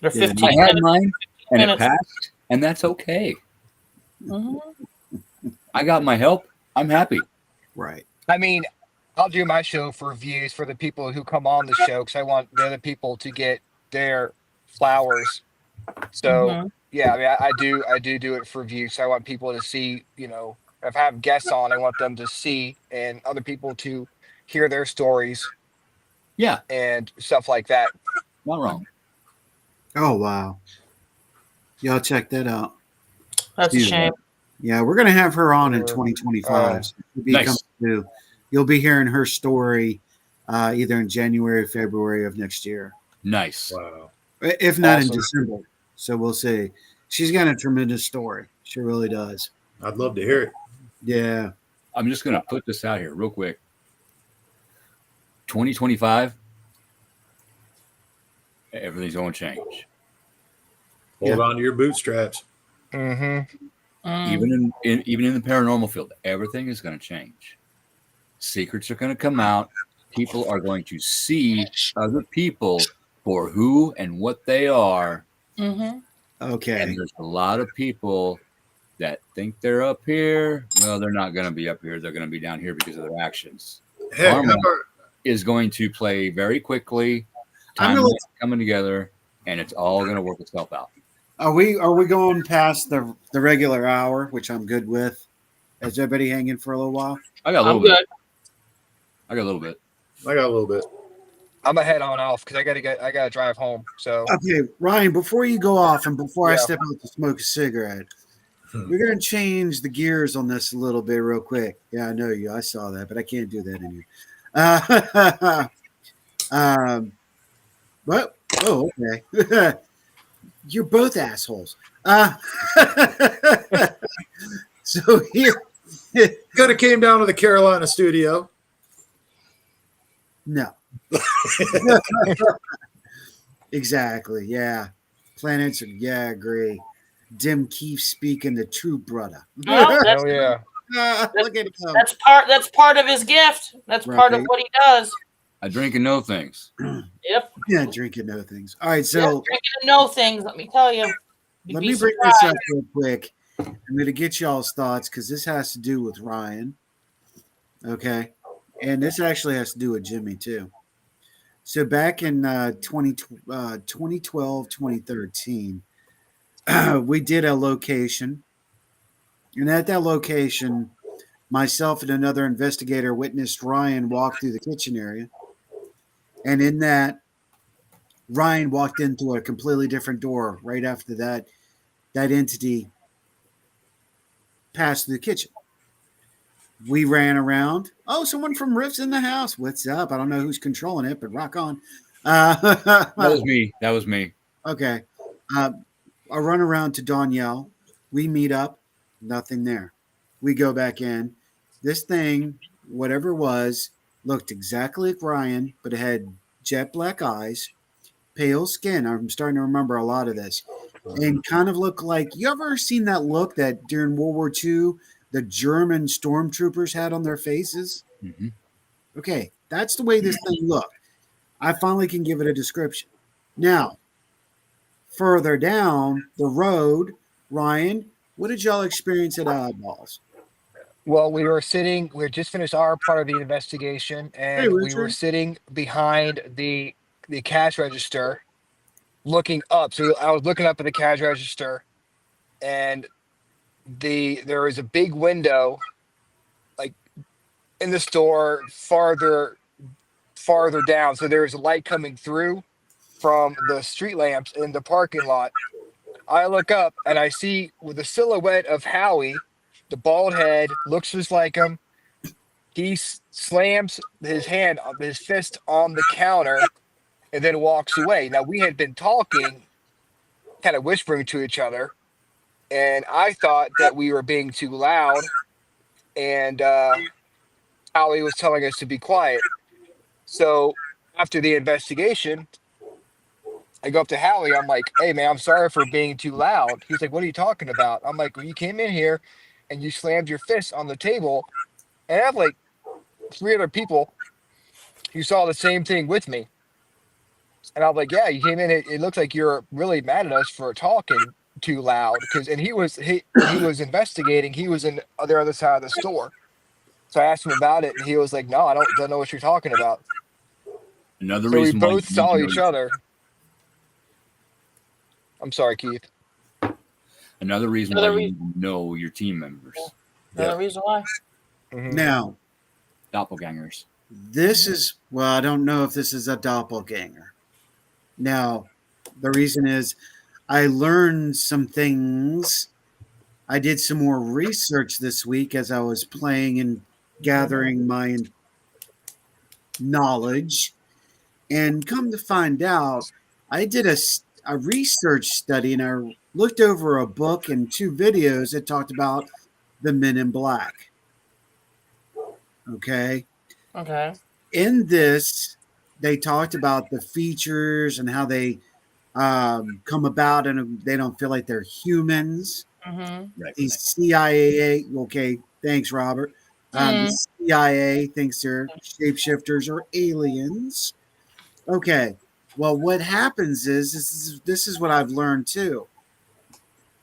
Their 15 I had minutes. mine, and it minutes. passed, and that's okay. I got my help. I'm happy. Right. I mean, I'll do my show for views for the people who come on the show because I want the other people to get their flowers. So yeah, I mean, I do it for views. I want people to see, you know, if I have guests on, I want them to see and other people to hear their stories. Yeah, and stuff like that. Not wrong. Oh wow. Y'all check that out. That's a shame. Yeah, we're gonna have her on in 2025. So Nice. You'll be hearing her story either in January or February of next year. Nice. Wow. If not in Awesome. December. So we'll see. She's got a tremendous story. She really does. I'd love to hear it. Yeah. I'm just going to put this out here real quick. 2025, everything's going to change. Hold on to your bootstraps. Even in the paranormal field, everything is going to change. Secrets are going to come out. People are going to see other people for who and what they are. Okay. And there's a lot of people that think they're up here. Well, they're not going to be up here. They're going to be down here because of their actions. Heck, Karma is going to play very quickly. Time is coming together, and it's all going to work itself out. Are we going past the regular hour, which I'm good with? Is everybody hanging for a little while? I got a little I'm bit. good. I got a little bit. I got a little bit. I'm gonna head on off because I gotta drive home. So Okay, Ryan, before you go off and before I Yeah. step out to smoke a cigarette, we're going to change the gears on this a little bit real quick. Yeah, I know you. I saw that, but I can't do that in here. But, oh, okay. You're both assholes. So here. Could have came down to the Carolina studio. No. Exactly. Yeah. Planets. Yeah, agree. Dim Keefe speaking the true brother. Well, that's, hell yeah. Look at him. that's part of his gift. That's part of Right. what he does. I drink and know things. Yep. Yeah, drinking no things. All right, Yeah, so drinking to know things. Let me tell you. You'd let be me bring surprised. this up real quick. I'm going to get y'all's thoughts because this has to do with Ryan. Okay. And this actually has to do with Jimmy, too. So back in 2012, 2013, we did a location. And at that location, myself and another investigator witnessed Ryan walk through the kitchen area. And in that, Ryan walked into a completely different door right after that entity passed through the kitchen. We ran around. Oh, someone from Rift's in the house. What's up? I don't know who's controlling it, but rock on. That was me. That was me. Okay. I run around to Danielle. We meet up. Nothing there. We go back in. This thing, whatever it was, looked exactly like Ryan, but it had jet black eyes, pale skin. I'm starting to remember a lot of this. And kind of looked like, you ever seen that look that during World War II, the German stormtroopers had on their faces? Mm-hmm. Okay, that's the way this thing looked. I finally can give it a description. Now, further down the road, Ryan, What did y'all experience at Eyeballs? Well, we had just finished our part of the investigation, Hey, and we were Richard. sitting behind the cash register, looking up. So I was looking up at the cash register, and there was a big window, like in the store, farther down. So there was a light coming through from the street lamps in the parking lot. I look up and I see with the silhouette of Howie, the bald head, looks just like him. He slams his fist on the counter, and then walks away. Now, we had been talking, kind of whispering to each other, and I thought that we were being too loud, and Howie was telling us to be quiet. So after the investigation, I go up to Howie. I'm like, "Hey, man, I'm sorry for being too loud." He's like, "What are you talking about?" I'm like, "Well, you came in here and you slammed your fist on the table, and I have like 3 other people who saw the same thing with me." And I'm like, "Yeah, you came in. It looks like you're really mad at us for talking too loud." And he was when he was investigating, he was in the other side of the store. So I asked him about it, and he was like, "No, I don't know what you're talking about." Another So we reason why you both need saw to know each your- other. I'm sorry, Keith. Another reason why you need to know your team members. Another reason why. Mhm. Now, Doppelgangers. this is, well, I don't know if this is a doppelganger. Now, the reason is I learned some things. I did some more research this week as I was playing and gathering my knowledge. And come to find out, I did a research study and I looked over a book and 2 videos that talked about the Men in Black. Okay. Okay. In this, they talked about the features and how they come about, and they don't feel like they're humans. Mm-hmm. Right. The CIA, okay, thanks, Robert. The CIA thinks they're shapeshifters or aliens. Okay, well, what happens is this is what I've learned too,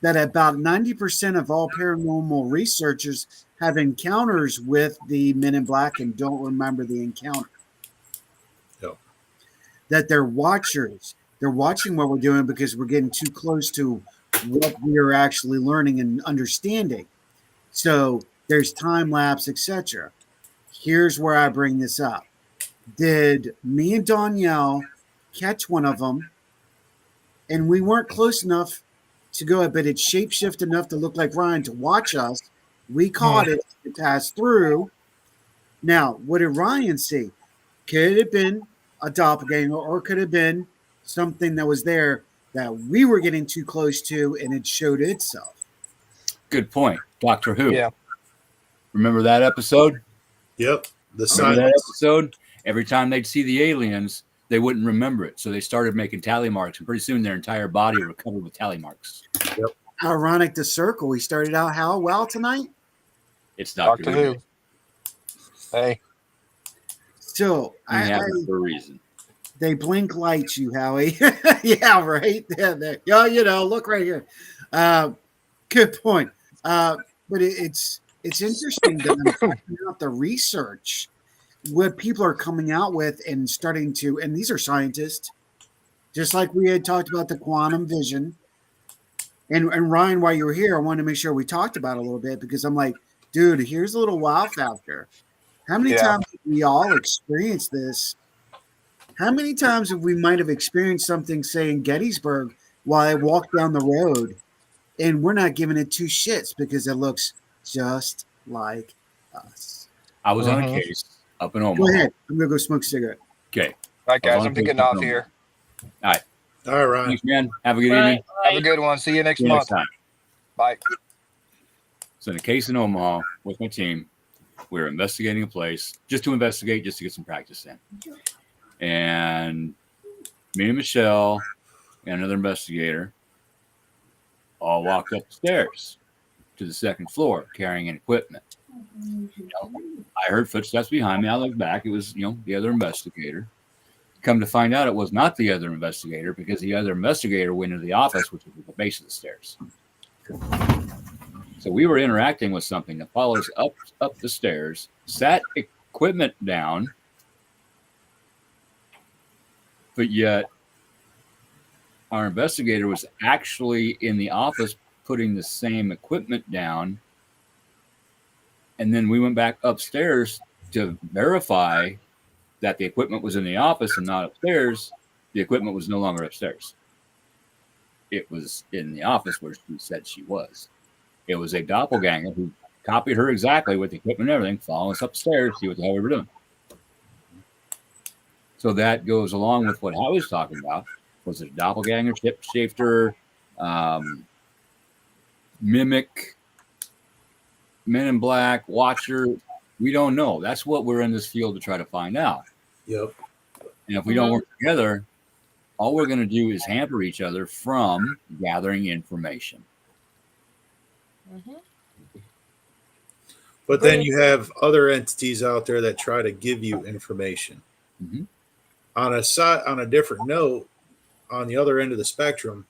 that about 90% of all paranormal researchers have encounters with the Men in Black and don't remember the encounter. Yep. That they're watchers. They're watching what we're doing because we're getting too close to what we are actually learning and understanding. So there's time lapse, etc. Here's where I bring this up. Did me and Danielle catch one of them? And we weren't close enough to go, but it shapeshifted enough to look like Ryan to watch us. We caught it. It passed through. Now, what did Ryan see? Could it have been a doppelganger, or could it have been something that was there that we were getting too close to and it showed itself? Good point. Doctor Who. Yeah. Remember that episode? Yep. The Remember that silence. episode? Every time they'd see the aliens, they wouldn't remember it. So they started making tally marks, and pretty soon their entire body were covered with tally marks. Ironic, the circle. We started out how well tonight? It's Doctor Doctor Who. Who. Hey. So You have it for a reason. they blink lights you, Howie. Yeah, right. Yeah, you know, look right here. Good point. But it's interesting that I'm checking out the research, what people are coming out with and starting to, and these are scientists, just like we had talked about the quantum vision. And Ryan, while you were here, I wanted to make sure we talked about it a little bit because I'm like, dude, here's a little wow factor. How many times have we all experienced this? How many times have we might have experienced something, say, in Gettysburg while I walk down the road and we're not giving it 2 shits because it looks just like us? I was on a case up in Omaha. Go ahead. I'm going to go smoke a cigarette. Okay. All right, guys, I'm getting off here. All right. All right, Ryan. Thanks, man. Have a good evening. Have a good one. See you next See you month. next time. Bye. So in a case in Omaha with my team, we were investigating a place just to investigate, just to get some practice in. And me and Michelle and another investigator all walked up the stairs to the 2nd floor carrying in equipment. I heard footsteps behind me. I looked back. It was, the other investigator. Come to find out, it was not the other investigator because the other investigator went into the office, which was at the base of the stairs. So we were interacting with something that followed us up the stairs, sat equipment down, but yet our investigator was actually in the office putting the same equipment down. And then we went back upstairs to verify that the equipment was in the office and not upstairs. The equipment was no longer upstairs. It was in the office where she said she was. It was a doppelganger who copied her exactly with the equipment and everything, following us upstairs to see what the hell we were doing. So that goes along with what I was talking about. Was it a doppelganger, shifter, mimic, Men in Black, Watcher? We don't know. That's what we're in this field to try to find out. Yep. And if we don't work together, all we're going to do is hamper each other from gathering information. But then you have other entities out there that try to give you information. On a different note, on the other end of the spectrum,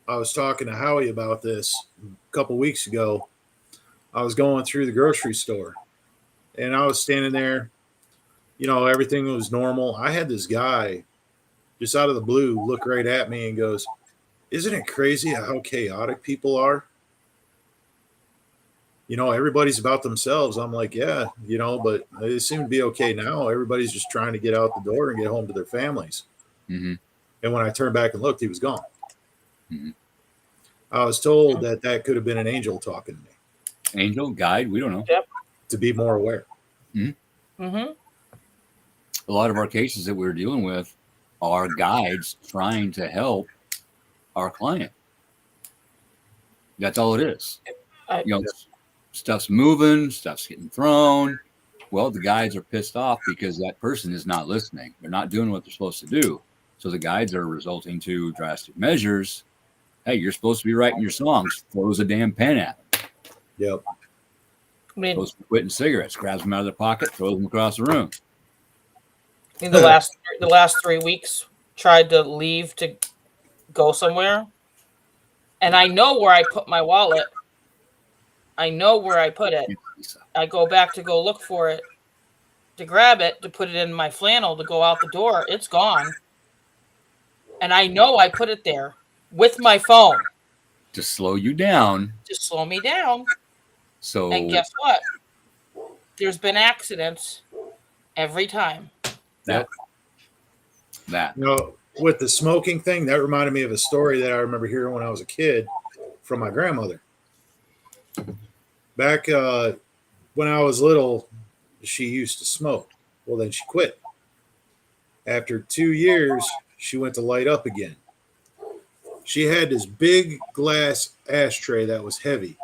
I was talking to Howie about this a couple weeks ago. I was going through the grocery store and I was standing there, everything was normal. I had this guy just out of the blue look right at me and goes, "Isn't it crazy how chaotic people are? Everybody's about themselves." I'm like, "Yeah, but they seem to be okay now. Everybody's just trying to get out the door and get home to their families." And when I turned back and looked, he was gone. I was told that could have been an angel talking to me. Angel, guide, we don't know. Yep. To be more aware. A lot of our cases that we're dealing with are guides trying to help our client. That's all it is. Stuff's moving, stuff's getting thrown. Well, the guides are pissed off because that person is not listening. They're not doing what they're supposed to do. So the guides are resulting to drastic measures. Hey, you're supposed to be writing your songs. Throws a damn pen at them. Yep. Supposed to be quitting cigarettes. Grabs them out of their pocket, throws them across the room. In the last 3 weeks, tried to leave to go somewhere, and I know where I put my wallet. I know where I put it. I go back to go look for it, to grab it, to put it in my flannel to go out the door. It's gone. And I know I put it there with my phone. To slow you down. To slow me down. So, and guess what? There's been accidents every time. That. With the smoking thing, that reminded me of a story that I remember hearing when I was a kid from my grandmother. Back when I was little, she used to smoke. Well, then she quit. After 2 years, she went to light up again. She had this big glass ashtray that was heavy.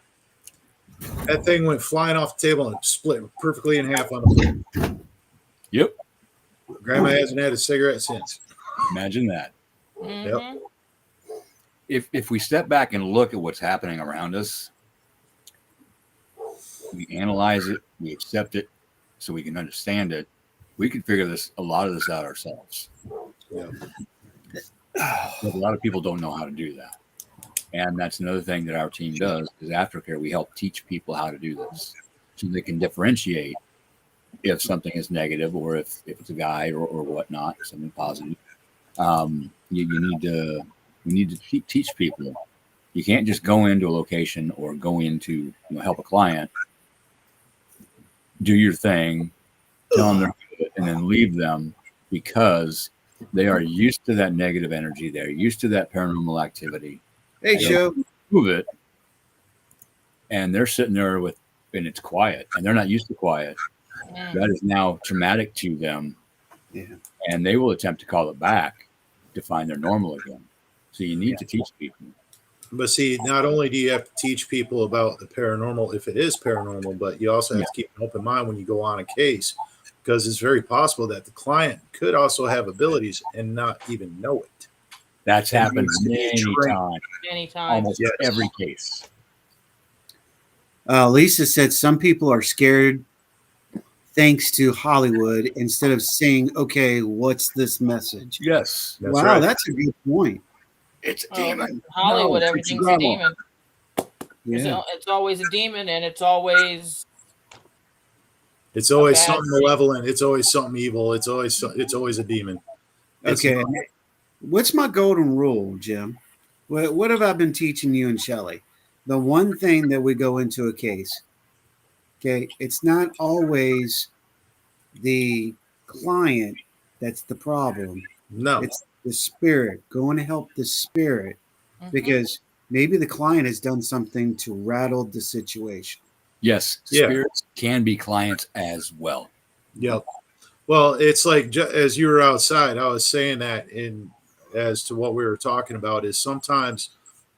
That thing went flying off the table and split perfectly in half on the floor. Yep. Grandma hasn't had a cigarette since. Imagine that. Yep. If we step back and look at what's happening around us, we analyze it, we accept it, so we can understand it. We can figure a lot of this out ourselves. Yeah. But a lot of people don't know how to do that. And that's another thing that our team does is aftercare. We help teach people how to do this so they can differentiate if something is negative or if it's a guide or whatnot, something positive. We need to teach people. You can't just go into a location or go into help a client, do your thing, tell them they're good, and then leave them because they are used to that negative energy. They're used to that paranormal activity. Hey, Joe. Move it, and they're sitting there and it's quiet, and they're not used to quiet. That is now traumatic to them, and they will attempt to call it back to find their normal again. So you need to teach people. But see, not only do you have to teach people about the paranormal, if it is paranormal, but you also have to keep an open mind when you go on a case, because it's very possible that the client could also have abilities and not even know it. That's happened many times. Almost every case. Lisa said some people are scared thanks to Hollywood instead of saying, okay, what's this message? Yes. That's right. That's a good point. It's a demon. Hollywood, everything's a demon. Yeah. It's always a demon, and it's always something bad thing. malevolent. It's always something evil. It's always a demon. It's Okay. not- What's my golden rule, Jim? What have I been teaching you and Shelley? The one thing that we go into a case, okay, it's not always the client that's the problem. no. It's the spirit. Going to help the spirit Mhm. because maybe the client has done something to rattle the situation. Yes, Yeah. spirits can be clients as well. Yep. Well, it's like as you were outside, I was saying that in as to what we were talking about is sometimes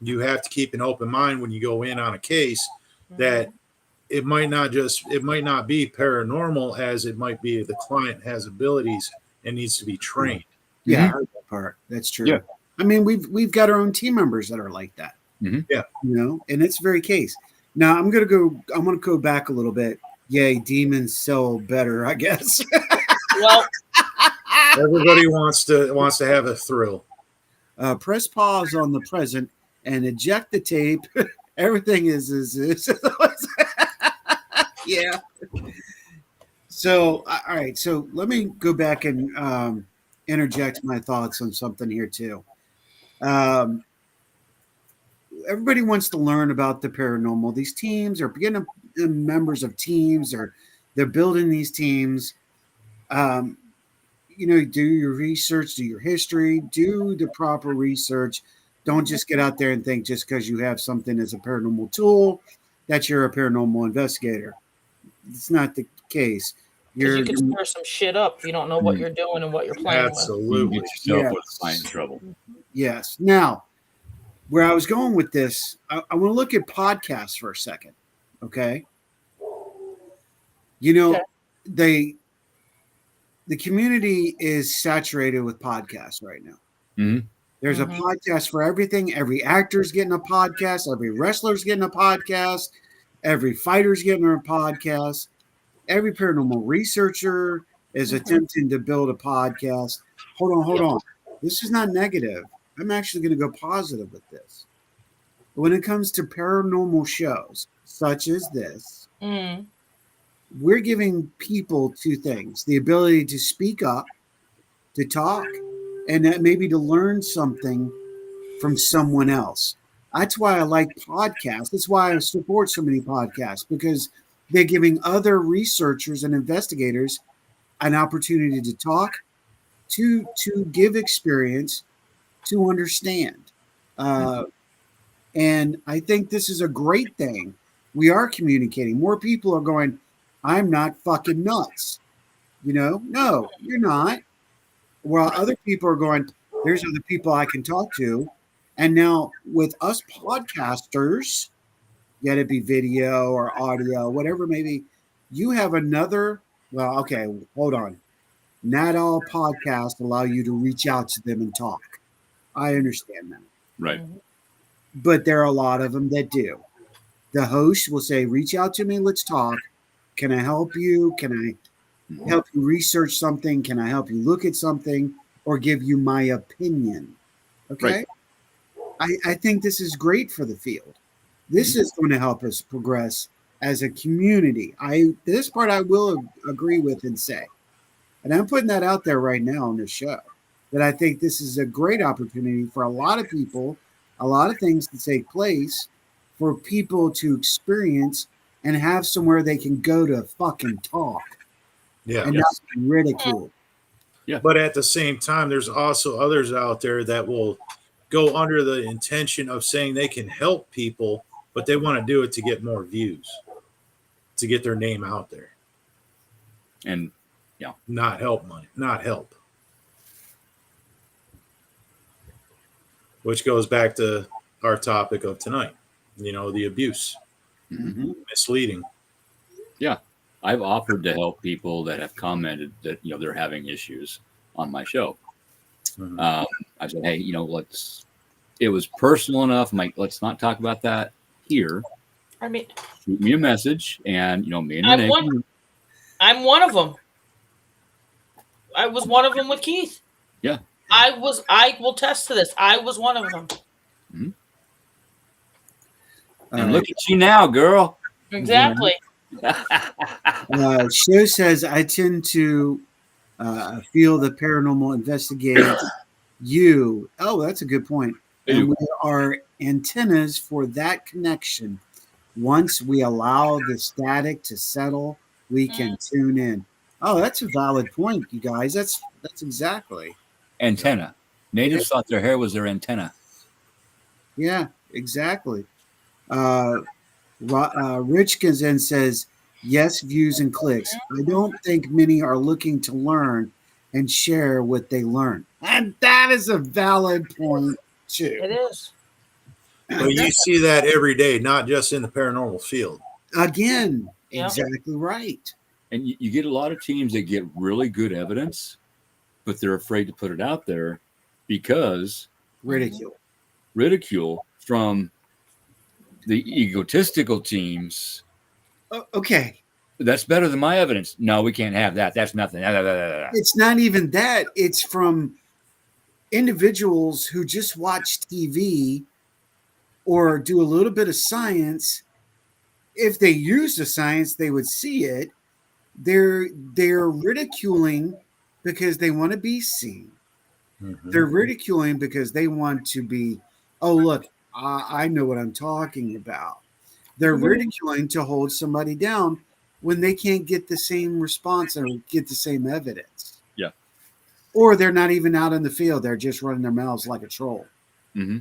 you have to keep an open mind when you go in on a case that it might not be paranormal as it might be the client has abilities and needs to be trained. Yeah, I Mhm. heard that part. That's true. Yeah. I mean, we've got our own team members that are like that. Mhm. Yeah. You know, and it's very case. Now I'm gonna go back a little bit. Yay, demons sell better, I guess. Well, Everybody wants to have a thrill. Press pause on the present and eject the tape. Everything is yeah. So all right, so let me go back and interject my thoughts on something here too. Everybody wants to learn about the paranormal. These teams are beginning members of teams, or they're building these teams. You know, do your research, do your history, do the proper research. Don't just get out there and think just because you have something as a paranormal tool that you're a paranormal investigator. It's not the case. because you can stir some shit up if you don't know what you're doing and what you're playing You Absolutely. get yourself Yes. with client trouble. Yes. Now, where I was going with this, I want to look at podcasts for a second. Okay. You know, Okay. the community is saturated with podcasts right now. Mhm. There's a podcast for everything. Every actor's getting a podcast. Every wrestler's getting a podcast. Every fighter's getting a podcast. Every paranormal researcher is attempting to build a podcast. Hold on. This is not negative. I'm actually going to go positive with this. When it comes to paranormal shows such as this, Mm. we're giving people two things: the ability to speak up, to talk, and that maybe to learn something from someone else. That's why I like podcasts. That's why I support so many podcasts, because they're giving other researchers and investigators an opportunity to talk, to give experience, to understand. And I think this is a great thing. We are communicating. More people are going, I'm not fucking nuts. You know, no, you're not. While other people are going, there's other people I can talk to. And now with us podcasters, let it be video or audio, whatever maybe, you have another. Well, okay, hold on. Not all podcasts allow you to reach out to them and talk. I understand that. Right. But there are a lot of them that do. The host will say, reach out to me, let's talk. Can I help you? Can I help you research something? Can I help you look at something or give you my opinion? Okay. Right. I think this is great for the field. This is going to help us progress as a community. This part I will agree with and say. And I'm putting that out there right now on this show, that I think this is a great opportunity for a lot of people, a lot of things to take place, for people to experience and have somewhere they can go to fucking talk. Yeah. And not be ridiculed. Yeah. But at the same time, there's also others out there that will go under the intention of saying they can help people, but they want to do it to get more views, to get their name out there. And not help money, not help. Which goes back to our topic of tonight, the abuse, misleading. Yeah. I've offered to help people that have commented that, they're having issues on my show. I said, hey, it was personal enough. I'm like, let's not talk about that here. I mean, shoot me a message, and me and Renegade. I'm one of them. I was one of them with Keith. Yeah. I will test to this. I was one of them. And look at you now, girl. Exactly. Show says, I tend to feel the paranormal investigates you. Oh, that's a good point. And we are antennas for that connection. Once we allow the static to settle, we can tune in. Oh, that's a valid point, you guys. That's exactly. Antenna. Natives thought their hair was their antenna. Yeah, exactly. Rich then says, yes, views and clicks. I don't think many are looking to learn and share what they learn. And that is a valid point, too. It is. But you see that every day, not just in the paranormal field. Again, Yep. exactly right. And you get a lot of teams that get really good evidence, but they're afraid to put it out there because ridicule from the egotistical teams. Okay. That's better than my evidence. No, we can't have that. That's nothing. It's not even that. It's from individuals who just watch TV or do a little bit of science. If they use the science, they would see it. They're ridiculing because they want to be seen. Mm-hmm. They're ridiculing because they want to be, oh, look, I know what I'm talking about. They're ridiculing to hold somebody down when they can't get the same response or get the same evidence. Yeah. Or they're not even out in the field. They're just running their mouths like a troll. Mm-hmm.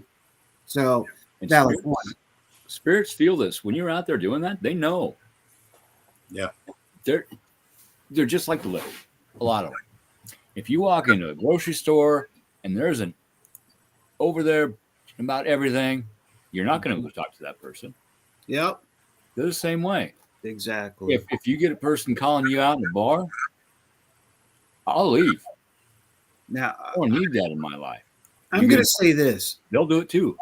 So, valid point. Spirits feel this. When you're out there doing that, they know. Yeah. They're just like the living. A lot of them. If you walk into a grocery store and there's an over there about everything, you're not going to go talk to that person. Yep. They're the same way. Exactly. If you get a person calling you out in the bar, I'll leave. Now, I don't need that in my life. I'm going to say this. They'll do it too.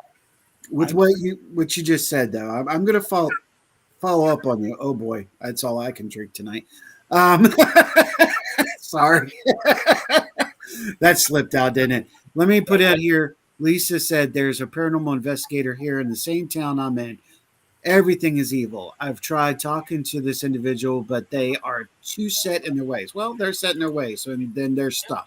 With what you just said, though, I'm going to follow up on you. Oh boy, that's all I can drink tonight. Sorry, that slipped out, didn't it? Let me put it here. Lisa said there's a paranormal investigator here in the same town I'm in. Everything is evil. I've tried talking to this individual, but they are too set in their ways. Well, they're set in their ways, so then they're stuck.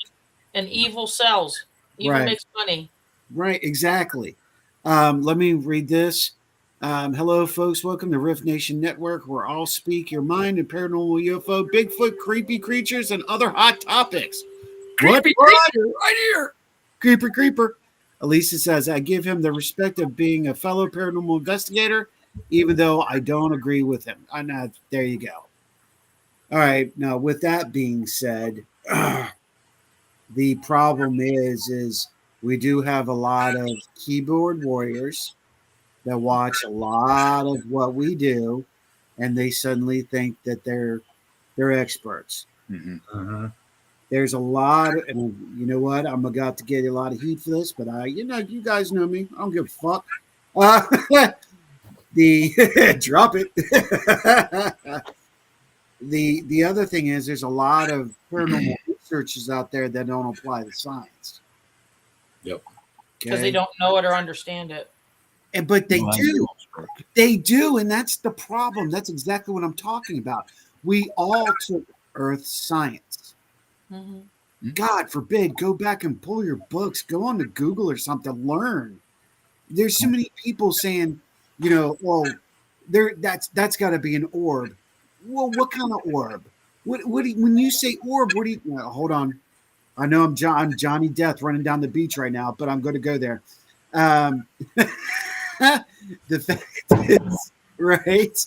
And evil sells. Evil makes money. Right, exactly. Let me read this. Hello, folks. Welcome to Rift Nation Network, where I'll speak your mind in paranormal UFO, Bigfoot, creepy creatures, and other hot topics. Creepy creature right here. Creeper. Elisa says, I give him the respect of being a fellow paranormal investigator, even though I don't agree with him. There you go. All right. Now, with that being said, the problem is we do have a lot of keyboard warriors that watch a lot of what we do, and they suddenly think that they're experts. Mm-hmm. Uh-huh. There's a lot, and you know what? I'm about to get a lot of heat for this, but you guys know me. I don't give a fuck. Drop it. The other thing is, there's a lot of paranormal researchers out there that don't apply the science. Yep. Because they don't know it or understand it. But they do. They do, and that's the problem. That's exactly what I'm talking about. We all took Earth science. Mm-hmm. God forbid, go back and pull your books. Go on to Google or something. Learn. There's so many people saying, well, that's got to be an orb. Well, what kind of orb? When you say orb, what do you? Well, hold on. I know I'm Johnny Death running down the beach right now, but I'm going to go there. The fact is, right?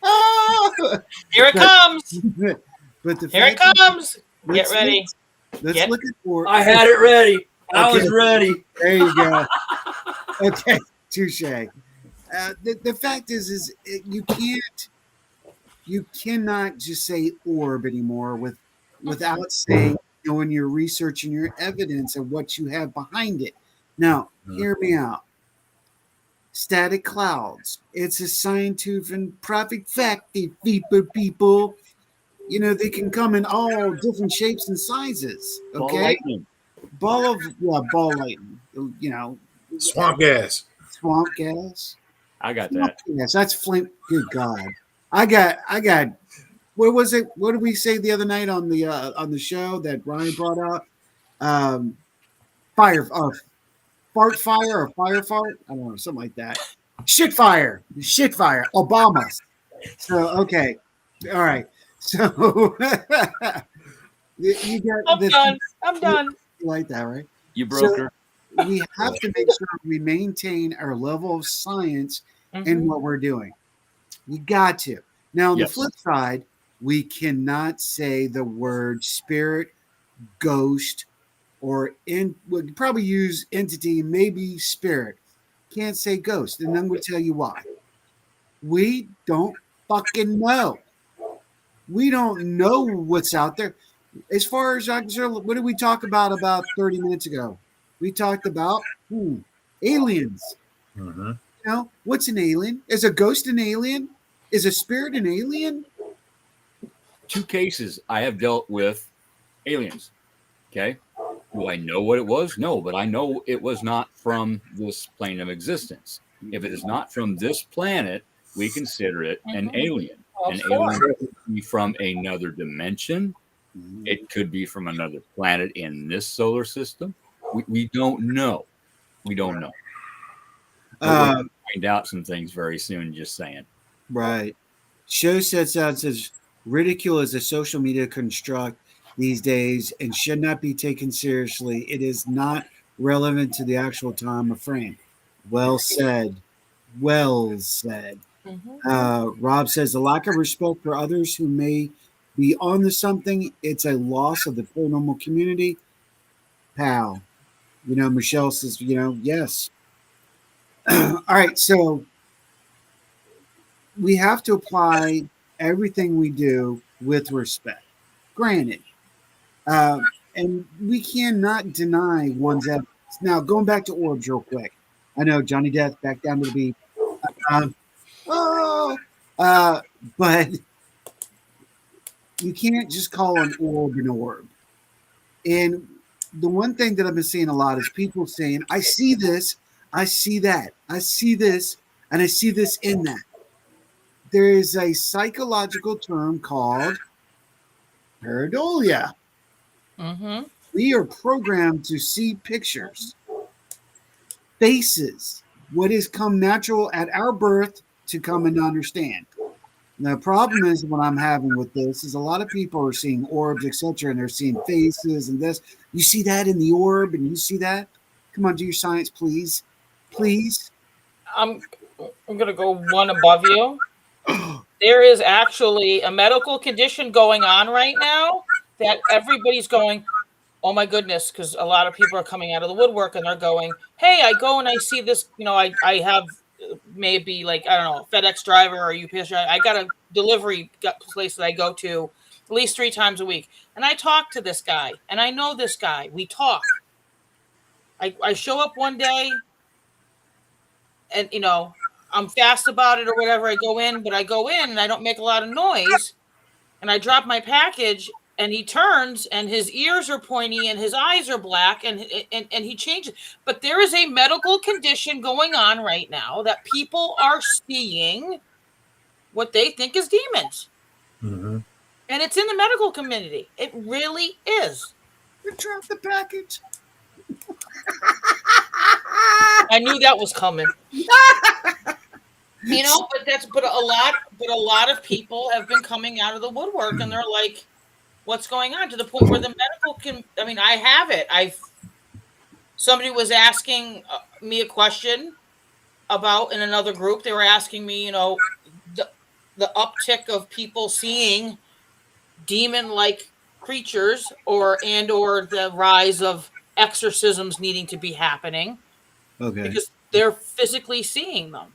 Oh, here it comes. But the here it comes. Get ready. Let's look at orb. I had it ready. I was ready. There you go. Okay, touche. The fact is you cannot just say orb anymore without saying, knowing your research and your evidence and what you have behind it. Now, hear me out. Static clouds. It's a scientific fact, people. They can come in all different shapes and sizes. Okay. Ball lightning. Swamp gas. Swamp gas. I got that. Yes, that's flame. Good God, I got. What was it? What did we say the other night on the show that Ryan brought out? Fire, fart fire or fire fart? I don't know, something like that. Shit fire, Obama's. So okay, all right. So you got I'm the done. I'm done. you like that, right? You broke So her. we have to make sure we maintain our level of science in what we're doing. You got to. Now, on the Yes. flip side, we cannot say the word spirit, ghost, or we'd probably use entity, maybe spirit. Can't say ghost. And I'm going to tell you why. We don't fucking know. We don't know what's out there. As far as I'm concerned, what did we talk about 30 minutes ago? We talked about aliens. Mm-hmm. You know, what's an alien? Is a ghost an alien? Is a spirit an alien? 2 cases I have dealt with aliens. Okay. Do I know what it was? No, but I know it was not from this plane of existence. If it is not from this planet, we consider it an alien. An alien could be from another dimension. It could be from another planet in this solar system. We don't know. We don't know. But we're going to find out some things very soon, just saying. Right. Show sets out and says ridicule is a social media construct these days and should not be taken seriously. It is not relevant to the actual time of frame. Well said. Well said. Rob says the lack of respect for others who may be on to something, it's a loss of the paranormal community. Pal. Michelle says, yes. All right, so we have to apply everything we do with respect. Granted, and we cannot deny one's evidence. Now, going back to orbs real quick. I know Johnny Death back down to the beat. But you can't just call an orb an orb. And the one thing that I've been seeing a lot is people saying, I see this, I see that, I see this, and I see this in that. There is a psychological term called pareidolia. We are programmed to see pictures, faces, what has come natural at our birth to come and understand. The problem is what I'm having with this is a lot of people are seeing orbs, etc., and they're seeing faces and this. You see that in the orb, and you see that. Come on, do your science, please, please. I'm gonna go one above you. There is actually a medical condition going on right now that everybody's going, oh my goodness, because a lot of people are coming out of the woodwork and they're going, hey, I go and I see this, I have maybe like, I don't know, FedEx driver or UPS driver. I got a delivery place that I go to at least 3 times a week. And I talk to this guy and I know this guy. We talk. I show up one day and, I'm fast about it or whatever. I go in, but I go in and I don't make a lot of noise. And I drop my package and he turns and his ears are pointy and his eyes are black and he changes. But there is a medical condition going on right now that people are seeing what they think is demons. Mm-hmm. And it's in the medical community. It really is. You dropped the package. I knew that was coming. But a lot of people have been coming out of the woodwork and they're like, what's going on, to the point where the medical I have it. Somebody was asking me a question about in another group. They were asking me, the uptick of people seeing demon-like creatures or the rise of exorcisms needing to be happening. Okay. Because they're physically seeing them.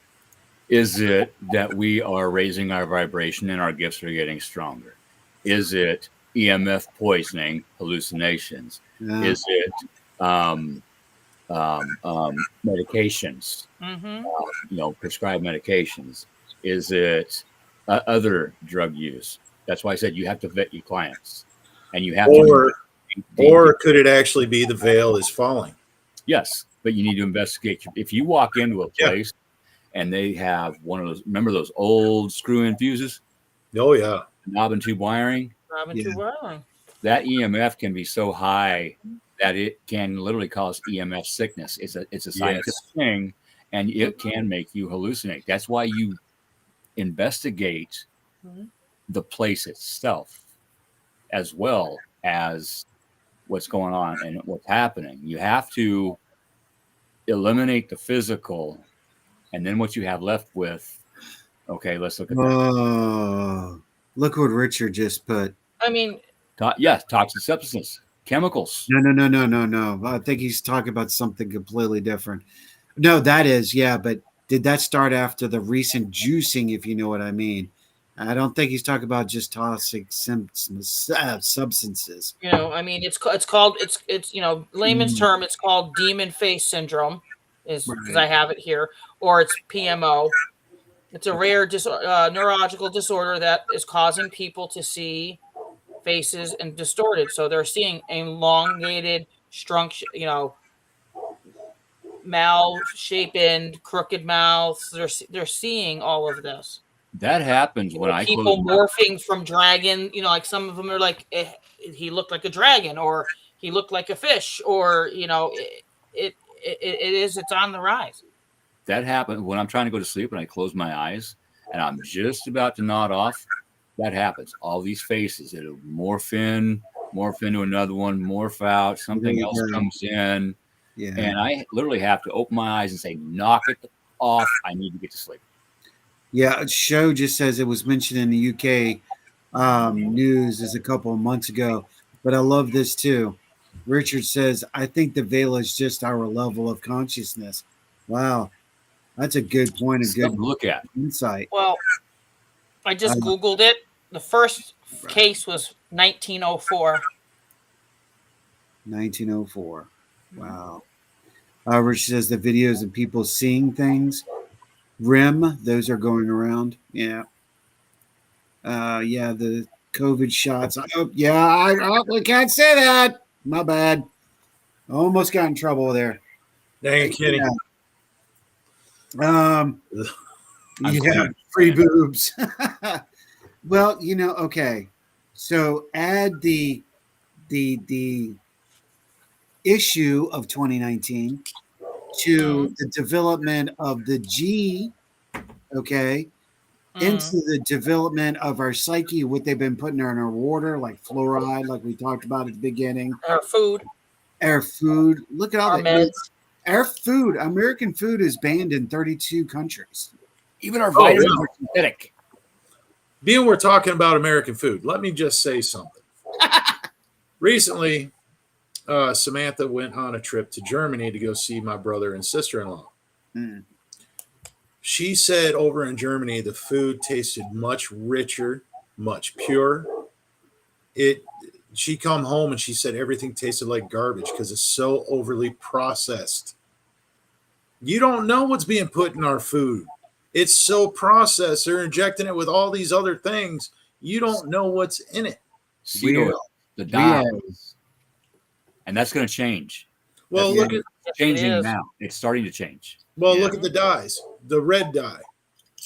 Is it that we are raising our vibration and our gifts are getting stronger? Is it EMF poisoning, hallucinations? Yeah. Is it medications? Prescribed medications? Is it other drug use? That's why I said you have to vet your clients, and you have or could it actually be the veil is falling? Yes, but you need to investigate. If you walk into a place and they have one of those. Remember those old screw-in fuses, Oh yeah. knob and tube wiring? Robin Yeah. too well. That EMF can be so high that it can literally cause EMF sickness. It's a scientific thing, and it can make you hallucinate. That's why you investigate the place itself as well as what's going on and what's happening. You have to eliminate the physical, and then what you have left with, okay, let's look at that. Oh, look what Richard just put. I mean, Yes, toxic substances, chemicals. No. I think he's talking about something completely different. No, that is, yeah, but did that start after the recent juicing, if you know what I mean? I don't think he's talking about just toxic substances. you know, I mean, it's called it's you know, layman's term, it's called demon face syndrome, is because I have it here, or it's PMO. It's a rare neurological disorder that is causing people to see faces and distorted. So they're seeing elongated, shrunk, you know, mal-shapen, crooked mouths. They're seeing all of this. That happens when I people morphing from dragon. You know, like some of them are like, he looked like a dragon, or he looked like a fish, or you know, it's on the rise. That happens when I'm trying to go to sleep and I close my eyes and I'm just about to nod off. That happens. All these faces, it'll morph into another one, morph out, something else comes in. Yeah. And I literally have to open my eyes and say, knock it off. I need to get to sleep. Yeah, show just says it was mentioned in the UK news as a couple of months ago, but I love this too. Richard says, I think the veil is just our level of consciousness. Wow. That's a good point. A good look at insight. Well, I just Googled it. The first case was 1904. 1904. Wow. Richard says the videos of people seeing things. RIM, those are going around. Yeah. Yeah, the COVID shots. I can't say that. My bad. Almost got in trouble there. Dang it, Kenny. Yeah, free boobs. Well, you know, okay. So add the issue of 2019 to the development of the G, okay, into the development of our psyche, what they've been putting in our water, like fluoride, like we talked about at the beginning. Our food. Look at all that. Meds. Our food, American food is banned in 32 countries. Even our vitamins are synthetic. Being we're talking about American food, let me just say something. Recently, Samantha went on a trip to Germany to go see my brother and sister-in-law. She said over in Germany, the food tasted much richer, much pure. She come home and she said everything tasted like garbage because it's so overly processed. You don't know what's being put in our food. It's so processed. They're injecting it with all these other things. You don't know what's in it. Seed oil, the dyes. And that's going to change. Well, look at changing now. It's starting to change. Well, look at the dyes. The red dye.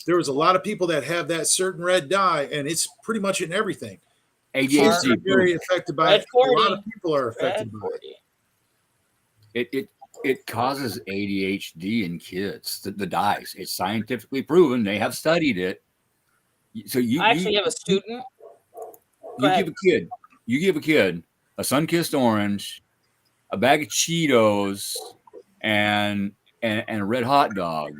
There was a lot of people that have that certain red dye, and it's pretty much in everything. ADHD are very affected by it. A lot of people are affected by it. It causes ADHD in kids. The dyes. It's scientifically proven. They have studied it. So I actually have a student. You give a kid a sun-kissed orange, a bag of Cheetos, and a red hot dog,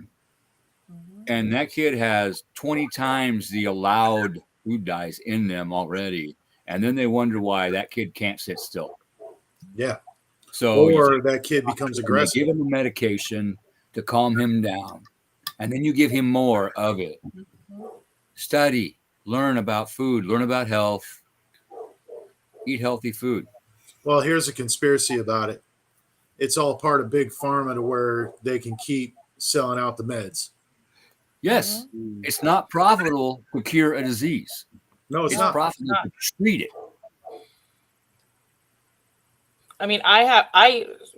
and that kid has 20 times the allowed food dyes in them already, and then they wonder why that kid can't sit still. Yeah. So that kid becomes aggressive. Give him a medication to calm him down, and then you give him more of it. Study, learn about food, learn about health, eat healthy food. Well, here's a conspiracy about it. It's all part of Big Pharma to where they can keep selling out the meds. Yes, it's not profitable to cure a disease. No, it's not profitable to treat it. I mean,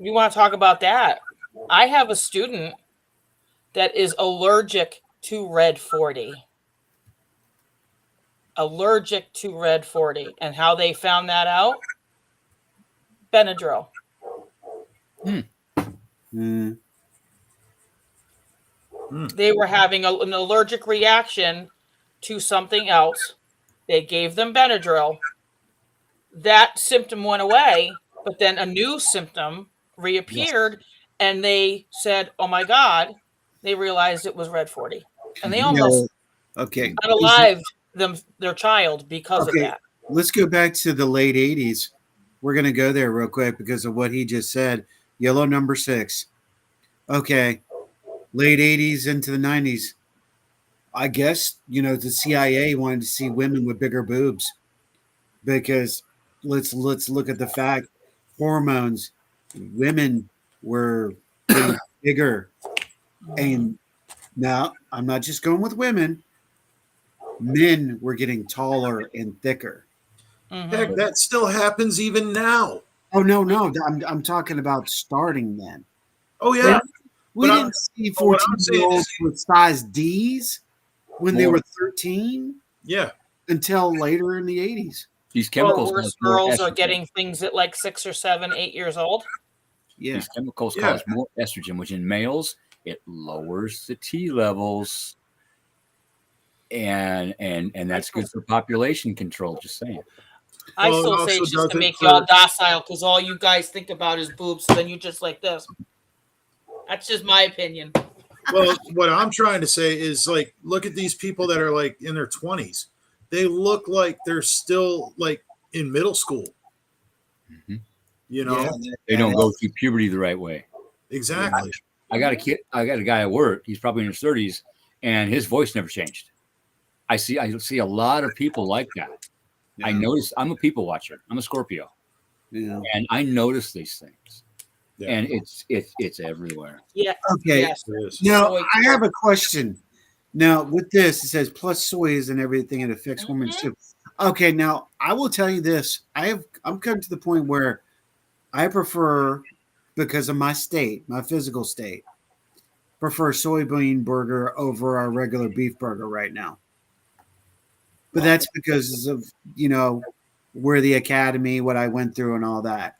you want to talk about that? I have a student that is allergic to red 40. Allergic to red 40. And how they found that out? Benadryl. They were having an allergic reaction to something else. They gave them Benadryl. That symptom went away, but then a new symptom reappeared, and they said, "Oh my God!" They realized it was red 40, and they almost unalived their child because of that. Let's go back to the late 80s. We're going to go there real quick because of what he just said. Yellow number 6. Okay. Late 80s into the 90s. I guess, the CIA wanted to see women with bigger boobs because let's look at the fact hormones, women were getting bigger. And now I'm not just going with women. Men were getting taller and thicker. Heck, that still happens even now. Oh no, I'm talking about starting then. Oh yeah, we didn't see 14-year-olds with size D's when they were 13. Yeah, until later in the 80s. These chemicals, girls are getting things at like 6 or 7, 8 years old. Yeah, these chemicals cause more estrogen, which in males it lowers the T levels, and that's good for population control. Just saying. I still say it's just to make y'all docile because all you guys think about is boobs. So then you just like this. That's just my opinion. Well, what I'm trying to say is like, look at these people that are like in their 20s. They look like they're still like in middle school. Mm-hmm. They don't go through puberty the right way. Exactly. I got a guy at work. He's probably in his 30s, and his voice never changed. I see a lot of people like that. Yeah. I notice. I'm a people watcher. I'm a Scorpio, and I notice these things, and it's everywhere. Yeah. Okay. Yes. Now I have a question. Now with this, it says plus soys and everything, and it affects women too. Okay. Now I will tell you this. I'm coming to the point where I prefer, because of my state, my physical state, prefer soybean burger over our regular beef burger right now. But that's because of, where the academy, what I went through and all that.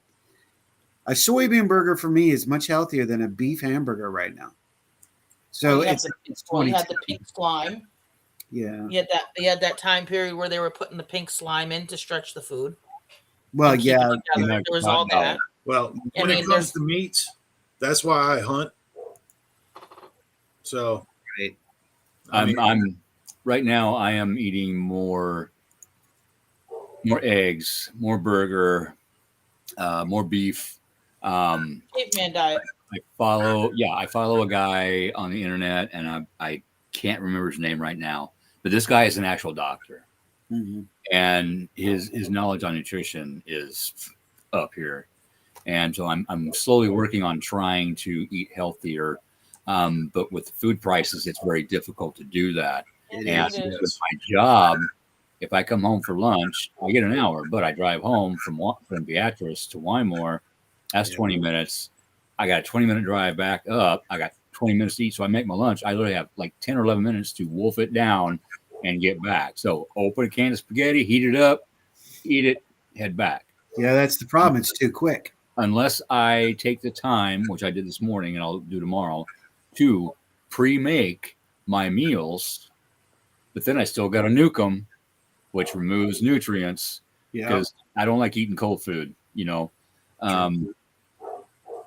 A soybean burger for me is much healthier than a beef hamburger right now. So you had the pink slime. Yeah. You had that time period where they were putting the pink slime in to stretch the food. Well, yeah. There was all that. Well, when it comes to meats, that's why I hunt. So, I'm right now. I am eating more eggs, more burger, more beef. Caveman diet. I follow a guy on the internet, and I can't remember his name right now, but this guy is an actual doctor, and his knowledge on nutrition is up here, and so I'm slowly working on trying to eat healthier, but with the food prices, it's very difficult to do that. And with my job, if I come home for lunch, I get an hour, but I drive home from Beatrice to Wymore. That's 20 minutes. I got a 20-minute drive back up. I got 20 minutes to eat. So I make my lunch. I literally have like 10 or 11 minutes to wolf it down and get back. So open a can of spaghetti, heat it up, eat it, head back. Yeah, that's the problem. It's too quick. Unless I take the time, which I did this morning and I'll do tomorrow, to pre-make my meals. But then I still got to nuke them, which removes nutrients because I don't like eating cold food,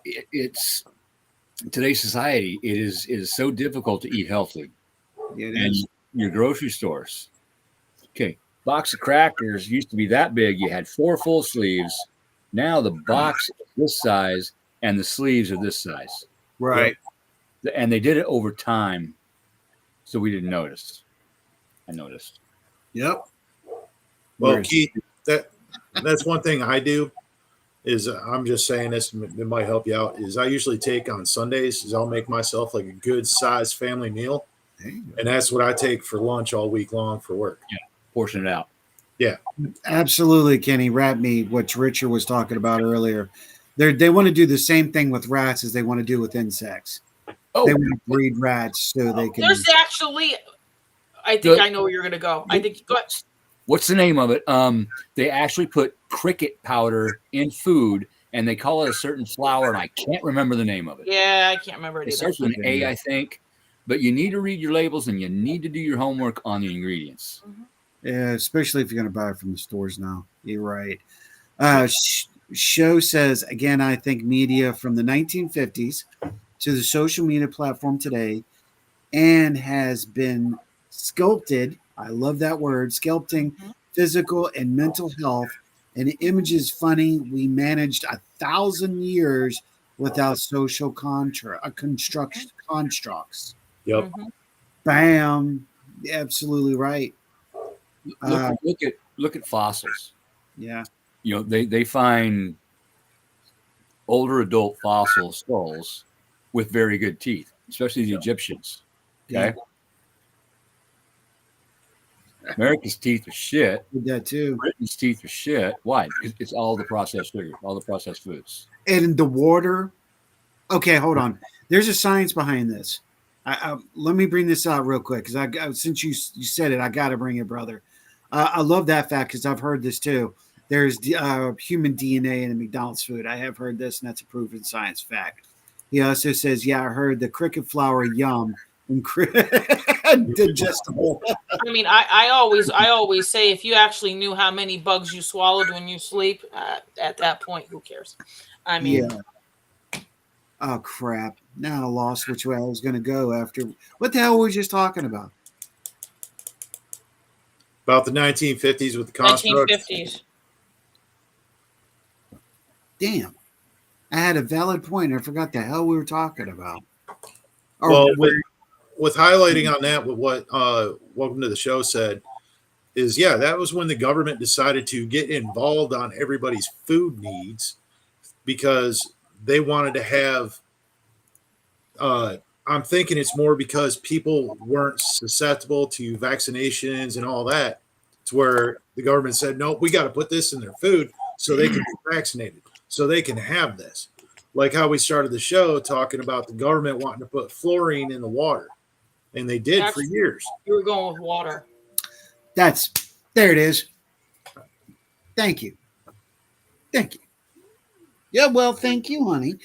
It's today's society. It is so difficult to eat healthy. And your grocery stores. Okay, box of crackers used to be that big. You had 4 full sleeves. Now the box is this size and the sleeves are this size. Right. And they did it over time, so we didn't notice. I noticed. Yep. Well, Keith, that's one thing I do. Is I'm just saying this, it might help you out, is I usually take on Sundays is I'll make myself like a good sized family meal. And that's what I take for lunch all week long for work. Yeah. Portion it out. Yeah. Absolutely, Kenny. Wrap me what Richard was talking about earlier. They want to do the same thing with rats as they want to do with insects. They want to breed rats so they can. There's actually, I think I know where you're going to go. I think, go ahead. What's the name of it? They actually put cricket powder in food, and they call it a certain flower, and I can't remember the name of it. Yeah, I can't remember it It either. starts with an A, I think. But you need to read your labels, and you need to do your homework on the ingredients. Yeah, especially if you're going to buy it from the stores now. You're right. Show says, again, I think media from the 1950s to the social media platform today and has been sculpted. I love that word, sculpting physical and mental health. And the image is funny. We managed 1,000 years without social constructs. Yep. Bam. Absolutely right. Look at fossils. Yeah. You know, they find older adult fossil skulls with very good teeth, especially the Egyptians. Okay. Yeah. America's teeth are shit. Did that too. Britain's teeth are shit. Why? Because it's all the processed sugar, all the processed foods. And the water. Okay, hold on. There's a science behind this. Let me bring this out real quick because since you said it, I got to bring it, brother. I love that fact because I've heard this too. There's human DNA in a McDonald's food. I have heard this, and that's a proven science fact. He also says, "Yeah, I heard the cricket flour yum and digestible." I mean, I always say if you actually knew how many bugs you swallowed when you sleep, at that point, who cares? I mean, yeah. Oh crap! Now I lost which way I was going to go after. What the hell were we just talking about? About the 1950s with the constructs. 1950s. Damn. I had a valid point. I forgot the hell we were talking about. Well, with highlighting on that, with what Welcome to the Show said, is that was when the government decided to get involved on everybody's food needs because they wanted to have. I'm thinking it's more because people weren't susceptible to vaccinations and all that. It's where the government said, no, we got to put this in their food so they can be vaccinated, so they can have this. Like how we started the show talking about the government wanting to put fluorine in the water. And they did for years. You were going with water. There it is. Thank you. Yeah, well, thank you, honey.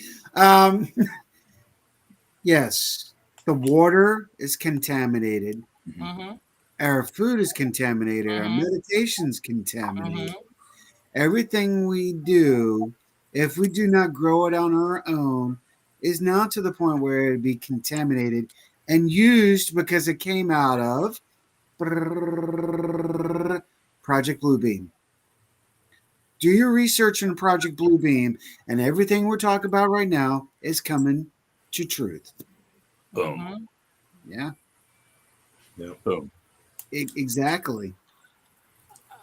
Yes, the water is contaminated. Our food is contaminated. Our meditation's contaminated. Everything we do, if we do not grow it on our own, is now to the point where it'd be contaminated and used because it came out of Project Bluebeam. Do your research on Project Bluebeam, and everything we're talking about right now is coming to truth. Boom. Yeah. Boom. Exactly.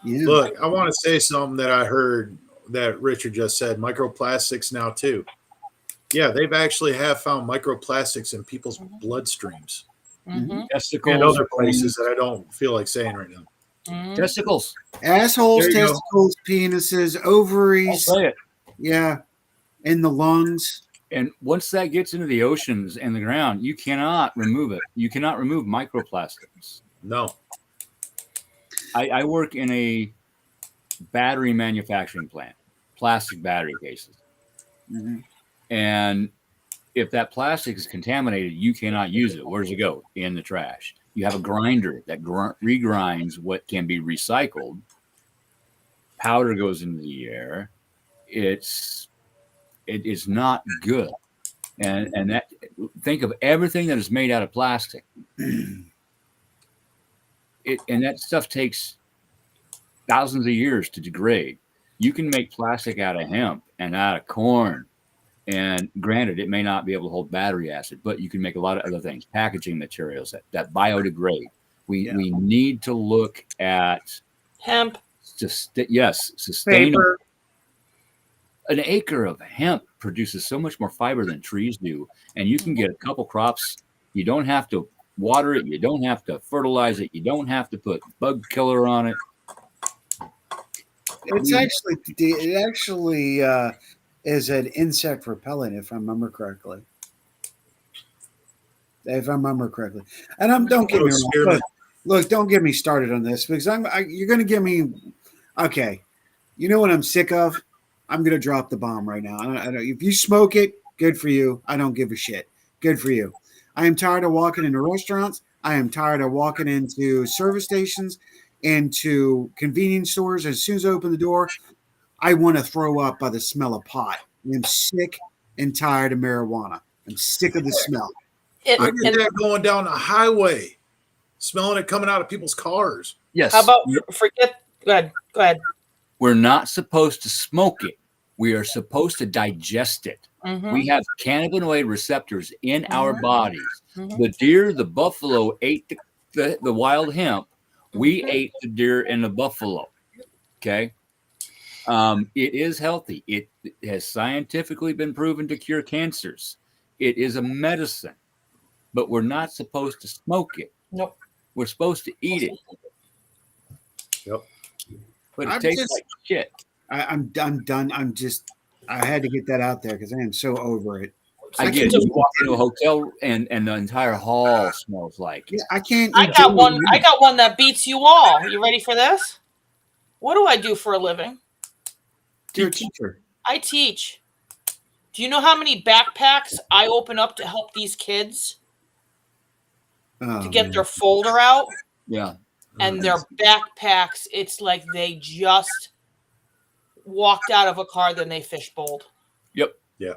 Yeah. Look, I want to say something that I heard that Richard just said. Microplastics now too. Yeah, they've actually found microplastics in people's bloodstreams. Testicles and other places that I don't feel like saying right now. Testicles. Assholes, testicles, penises, ovaries. I'll say it. Yeah. In the lungs. And once that gets into the oceans and the ground, you cannot remove it. You cannot remove microplastics. No. I work in a battery manufacturing plant, plastic battery cases. And if that plastic is contaminated, you cannot use it. Where does it go? In the trash. You have a grinder that regrinds what can be recycled. Powder goes into the air. It is not good. And that, think of everything that is made out of plastic. And that stuff takes thousands of years to degrade. You can make plastic out of hemp and out of corn. And granted, it may not be able to hold battery acid, but you can make a lot of other things, packaging materials that biodegrade. We need to look at hemp. Sustainable. Paper. An acre of hemp produces so much more fiber than trees do. And you can get a couple crops. You don't have to water it. You don't have to fertilize it. You don't have to put bug killer on it. It actually is an insect repellent, if I remember correctly. if I remember correctly. And don't get me wrong. Look, don't get me started on this because you're going to give me. Okay, you know what I'm sick of? I'm going to drop the bomb right now. If you smoke it, good for you. I don't give a shit. Good for you. I am tired of walking into restaurants. I am tired of walking into service stations, into convenience stores. As soon as I open the door, I want to throw up by the smell of pot. I'm sick and tired of marijuana. I'm sick of the smell. I get that going down the highway, smelling it coming out of people's cars. Yes. How about forget? Go ahead. We're not supposed to smoke it. We are supposed to digest it. Mm-hmm. We have cannabinoid receptors in our bodies. Mm-hmm. The deer, the buffalo ate the wild hemp. We ate the deer and the buffalo. Okay. It is healthy. It has scientifically been proven to cure cancers. It is a medicine, but we're not supposed to smoke it. Nope. We're supposed to eat it. Yep. But it tastes like shit. I'm done. I had to get that out there because I am so over it. I get it. You walk into a hotel and the entire hall smells like it. Yeah, I can't. I got one that beats you all. You ready for this? What do I do for a living? You're a teacher. I teach. Do you know how many backpacks I open up to help these kids to get their folder out? Yeah. And their backpacks, it's like they just walked out of a car, then they fishbowled. Yep. Yeah.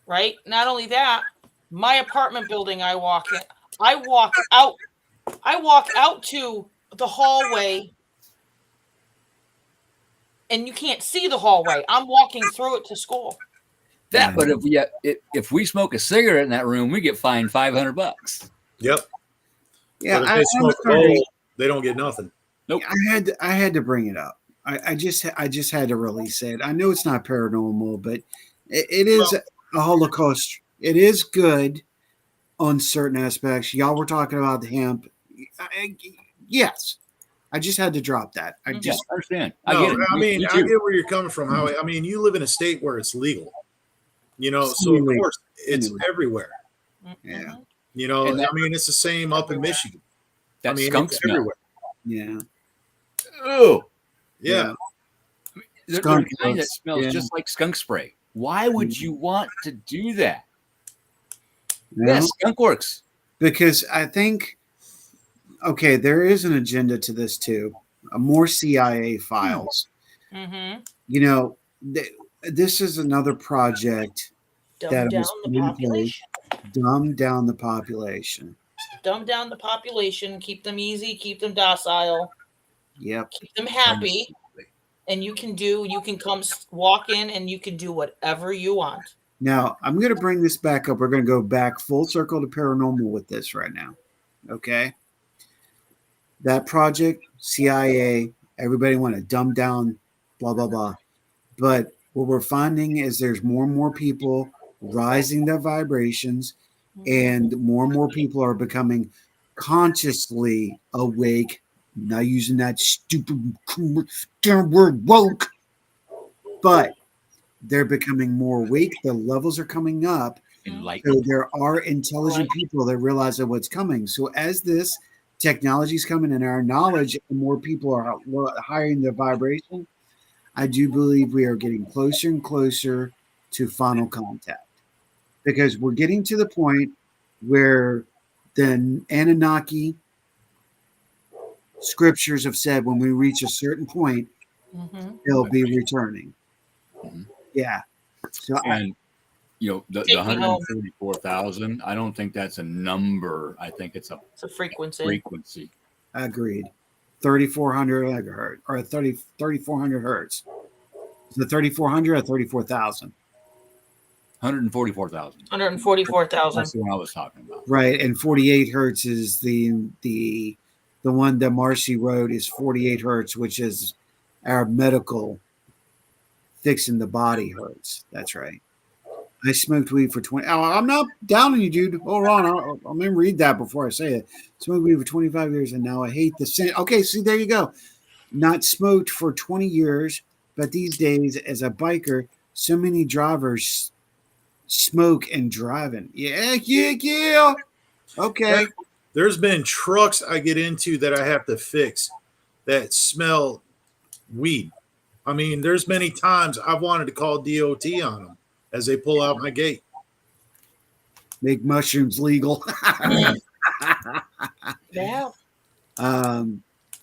Right? Not only that, my apartment building I walk out to the hallway, and you can't see the hallway. I'm walking through it to school. But if we smoke a cigarette in that room, we get fined $500. Yep. Yeah, but if they smoke a bowl, they don't get nothing. Nope. I had to bring it up. I just had to release it. I know it's not paranormal, but it is a Holocaust. It is good on certain aspects. Y'all were talking about the hemp. Yes. I just had to drop that. I understand. I get it. I mean, I get where you're coming from, Howie. I mean, you live in a state where it's legal. So of course it's everywhere. Yeah. I mean, it's the same up in Michigan. That skunk smell. Everywhere. Yeah. Oh. Yeah. There's a kind that smells just like skunk spray. Why would you want to do that? Yes, skunk works. Because I think, there is an agenda to this too. More CIA files. Mm-hmm. This is another project Dumb down the population. Dumb down the population. Dumb down the population. Keep them easy. Keep them docile. Yep. Keep them happy. And you can come walk in and you can do whatever you want. Now, I'm going to bring this back up. We're going to go back full circle to paranormal with this right now. Okay? That project, CIA, everybody want to dumb down, blah, blah, blah. But what we're finding is there's more and more people rising their vibrations, and more people are becoming consciously awake. Not using that stupid word woke, but they're becoming more awake. The levels are coming up. So there are intelligent people that realize that what's coming. So as this technology is coming and our knowledge, and more people are higher in their vibration, I do believe we are getting closer and closer to final contact, because we're getting to the point where the Anunnaki scriptures have said when we reach a certain point, they'll be returning. Yeah. So the 134,000, I don't think that's a number. I think it's a frequency. Agreed. 3,400 megahertz or 3,400 hertz. Is it 3,400 or 34,000? 144,000. 144,000. That's the one I was talking about. Right, and 48 hertz is the one that Marcy wrote is 48 hertz, which is our medical fixing the body hertz. That's right. I smoked weed for 20. Oh, I'm not downing you, dude. Hold on. I'll let me read that before I say it. Smoked weed for 25 years, and now I hate the scent. Okay, see, there you go. Not smoked for 20 years, but these days, as a biker, so many drivers smoke and driving. Yeah. Okay. There's been trucks I get into that I have to fix that smell weed. I mean, there's many times I've wanted to call DOT on them as they pull out my gate. Make mushrooms legal. Yeah.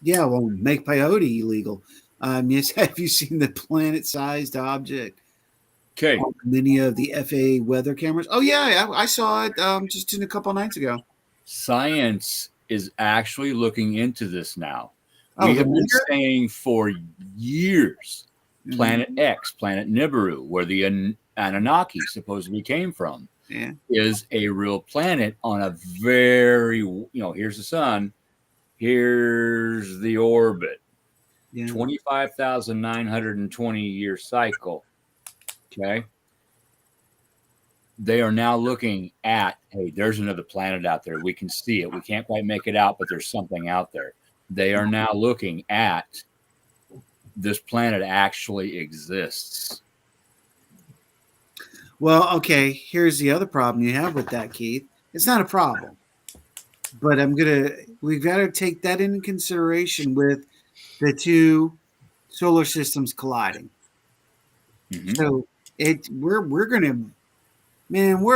Yeah, well, make peyote illegal. Yes, have you seen the planet-sized object Okay. on many of the FAA weather cameras? Oh yeah, I saw it just a couple nights ago. Science is actually looking into this now. Oh, We the have been meter? saying for years, Mhm. Planet X, Planet Nibiru, where the Anunnaki supposedly came from, Yeah. is a real planet on a very, here's the sun, here's the orbit, Yeah. 25,920 year cycle. Okay. They are now looking at, hey, there's another planet out there. We can see it. We can't quite make it out, but there's something out there. They are now looking at this planet actually exists. Well, okay, here's the other problem you have with that, Keith. It's not a problem. But we've got to take that into consideration with the two solar systems colliding. Mhm. So we're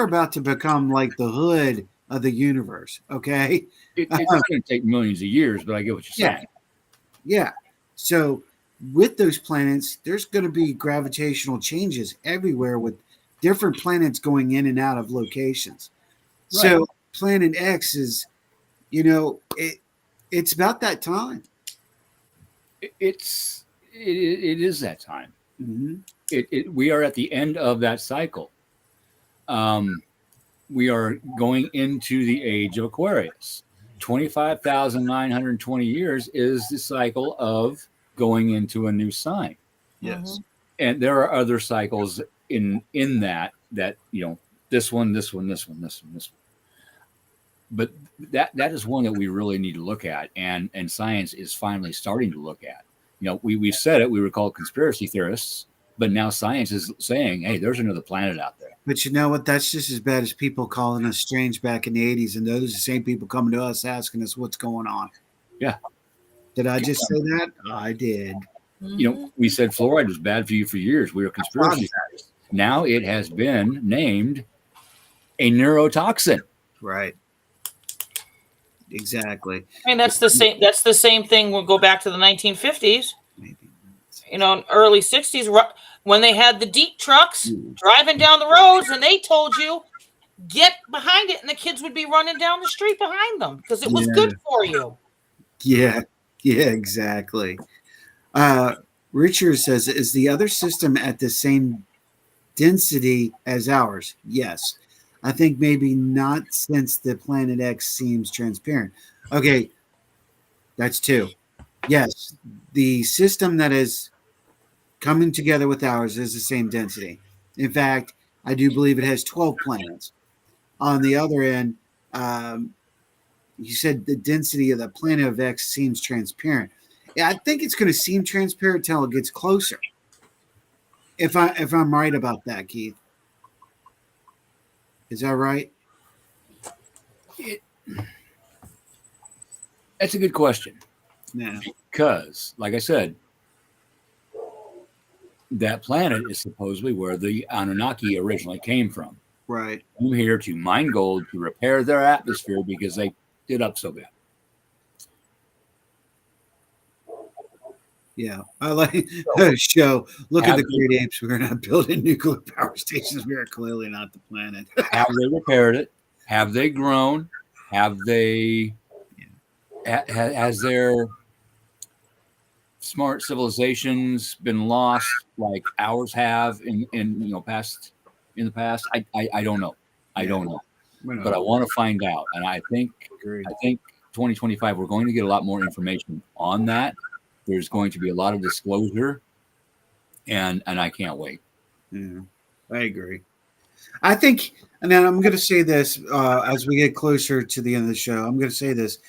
about to become like the hood of the universe. Okay. It's going to take millions of years, but I get what you're saying. Yeah. So with those planets, there's going to be gravitational changes everywhere with different planets going in and out of locations. Right. So Planet X is, it's about that time. It is that time. Mm-hmm. We are at the end of that cycle. We are going into the age of Aquarius. 25,920 years is the cycle of going into a new sign. Yes. And there are other cycles in that, this one. But that is one that we really need to look at, and science is finally starting to look at. We said it, we were called conspiracy theorists, but now science is saying, hey, there's another planet out there. But you know what? That's just as bad as people calling us strange back in the 80s, and those are the same people coming to us asking us what's going on. Yeah. Did I just say that? I did. We said fluoride was bad for you for years. We were conspiracy theorists. Now it has been named a neurotoxin. Right. Exactly. I mean, that's the same thing. We'll go back to the 1950s. Maybe. Early 60s, when they had the deep trucks driving down the roads, and they told you get behind it, and the kids would be running down the street behind them because it was good for you. Yeah, exactly. Richard says, is the other system at the same density as ours? Yes. I think maybe not, since the Planet X seems transparent. Okay, that's two. Yes, the system that is coming together with ours is the same density. In fact, I do believe it has 12 planets. On the other end, you said the density of the planet of X seems transparent. Yeah, I think it's going to seem transparent till it gets closer. If I'm right about that, Keith. Is that right? That's a good question. Yeah. Because, like I said, that planet is supposedly where the Anunnaki originally came from. Right. I'm here to mine gold to repair their atmosphere because they did up so bad. Yeah, I like the show. Look at the great apes. We're not building nuclear power stations. We are clearly not the planet. Have they repaired it? Have they grown? Have they? Has their smart civilizations been lost like ours have in the past? I don't know. I don't know. But I want to find out, and I think 2025 we're going to get a lot more information on that. There's going to be a lot of disclosure, and I can't wait. Yeah, I agree. I think, and then I'm going to say this as we get closer to the end of the show. I'm going to say this.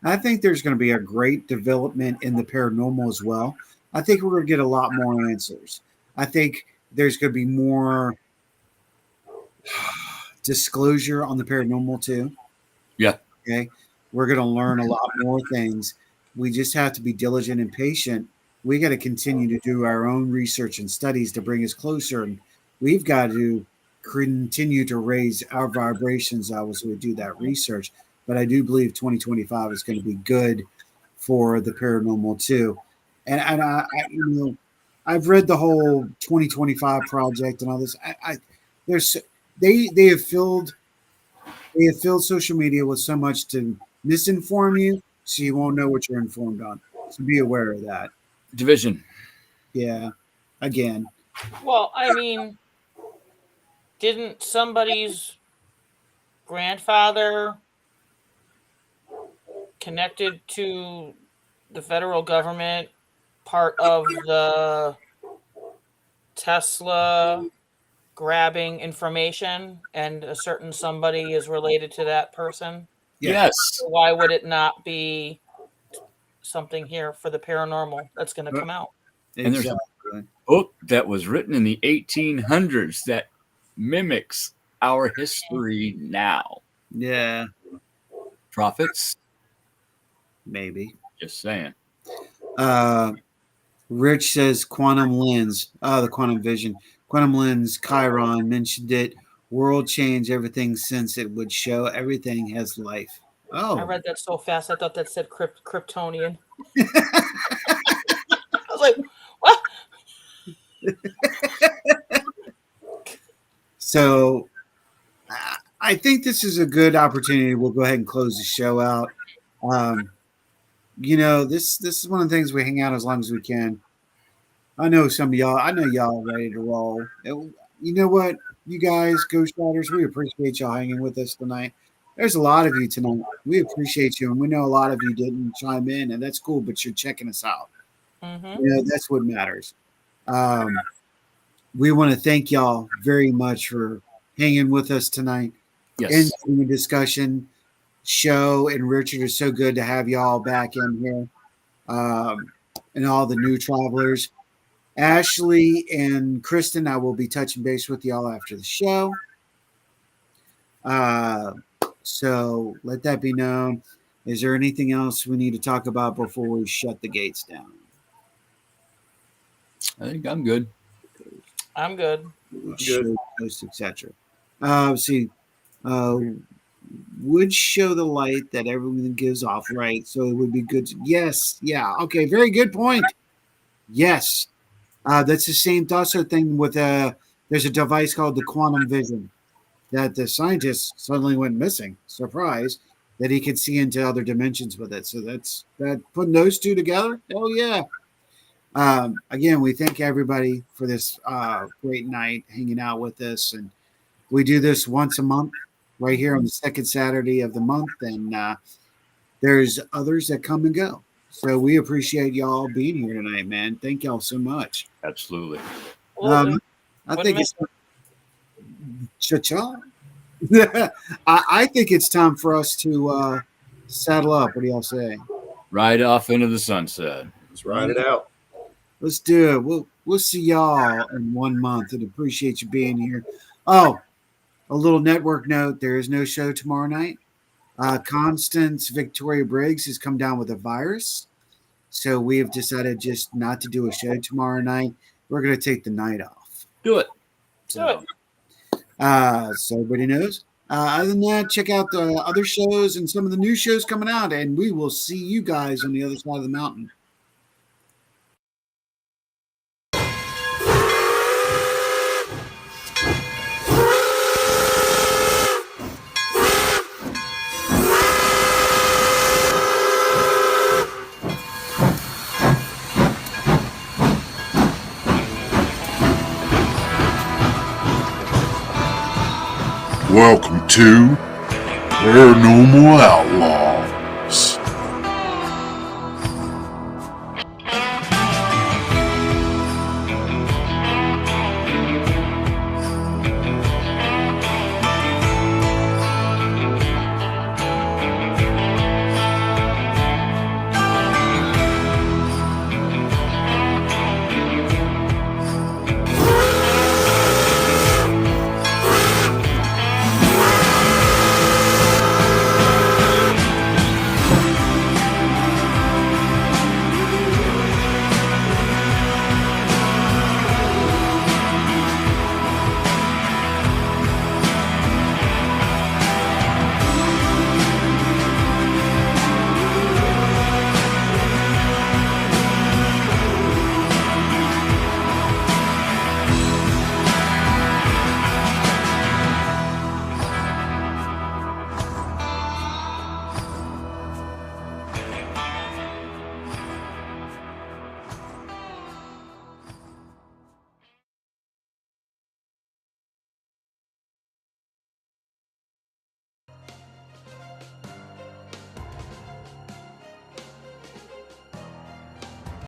I think there's going to be a great development in the paranormal as well. I think we're going to get a lot more answers. I think there's going to be more disclosure on the paranormal too. Yeah. Okay. We're going to learn a lot more things. We just have to be diligent and patient. We got to continue to do our own research and studies to bring us closer. And we've got to continue to raise our vibrations as we do that research. But I do believe 2025 is going to be good for the paranormal too. And I've read the whole 2025 project and all this. There's they have filled social media with so much to misinform you, so you won't know what you're informed on. So be aware of that. Division. Yeah. Again. Well, I mean, didn't somebody's grandfather connected to the federal government part of the Tesla grabbing information, and a certain somebody is related to that person? Yeah. Yes. So why would it not be something here for the paranormal that's going to come out? And there's a book that was written in the 1800s that mimics our history now. Yeah. Prophets? Maybe. Just saying. Rich says quantum lens. The quantum vision. Quantum lens, Chiron mentioned it. World change, everything since it would show everything has life. Oh. I read that so fast, I thought that said Kryptonian. I was like, what? So I think this is a good opportunity. We'll go ahead and close the show out. This is one of the things we hang out as long as we can. I know y'all are ready to roll. You know what, you guys, Ghost Riders, we appreciate y'all hanging with us tonight. There's a lot of you tonight. We appreciate you, and we know a lot of you didn't chime in, and that's cool, but you're checking us out. Mm-hmm. That's what matters. We want to thank y'all very much for hanging with us tonight. Yes. In the discussion show, and Richard, is so good to have y'all back in here, and all the new travelers. Ashley and Kristen, I will be touching base with y'all after the show. So let that be known. Is there anything else we need to talk about before we shut the gates down? I think I'm good. I'm good. Show post, etc. See, would show the light that everyone gives off, right? So it would be good. Yes. Yeah. Okay. Very good point. Yes. That's the same also thing with there's a device called the quantum vision that the scientists suddenly went missing. Surprise, that he could see into other dimensions with it. So that's putting those two together. Oh yeah. Again, we thank everybody for this great night hanging out with us, and we do this once a month right here on the second Saturday of the month, and there's others that come and go. So we appreciate y'all being here tonight, man. Thank y'all so much. Absolutely. I think it's cha-cha. I think it's time for us to saddle up. What do y'all say? Ride off into the sunset. Let's ride it out. Let's do it. We'll see y'all in 1 month, and appreciate you being here. Oh, a little network note: there is no show tomorrow night. Constance Victoria Briggs has come down with a virus, so we have decided just not to do a show tomorrow night. We're going to take the night off. Do it. Do it. So everybody knows. Other than that, check out the other shows and some of the new shows coming out, and we will see you guys on the other side of the mountain. Welcome to Paranormal Outlaws.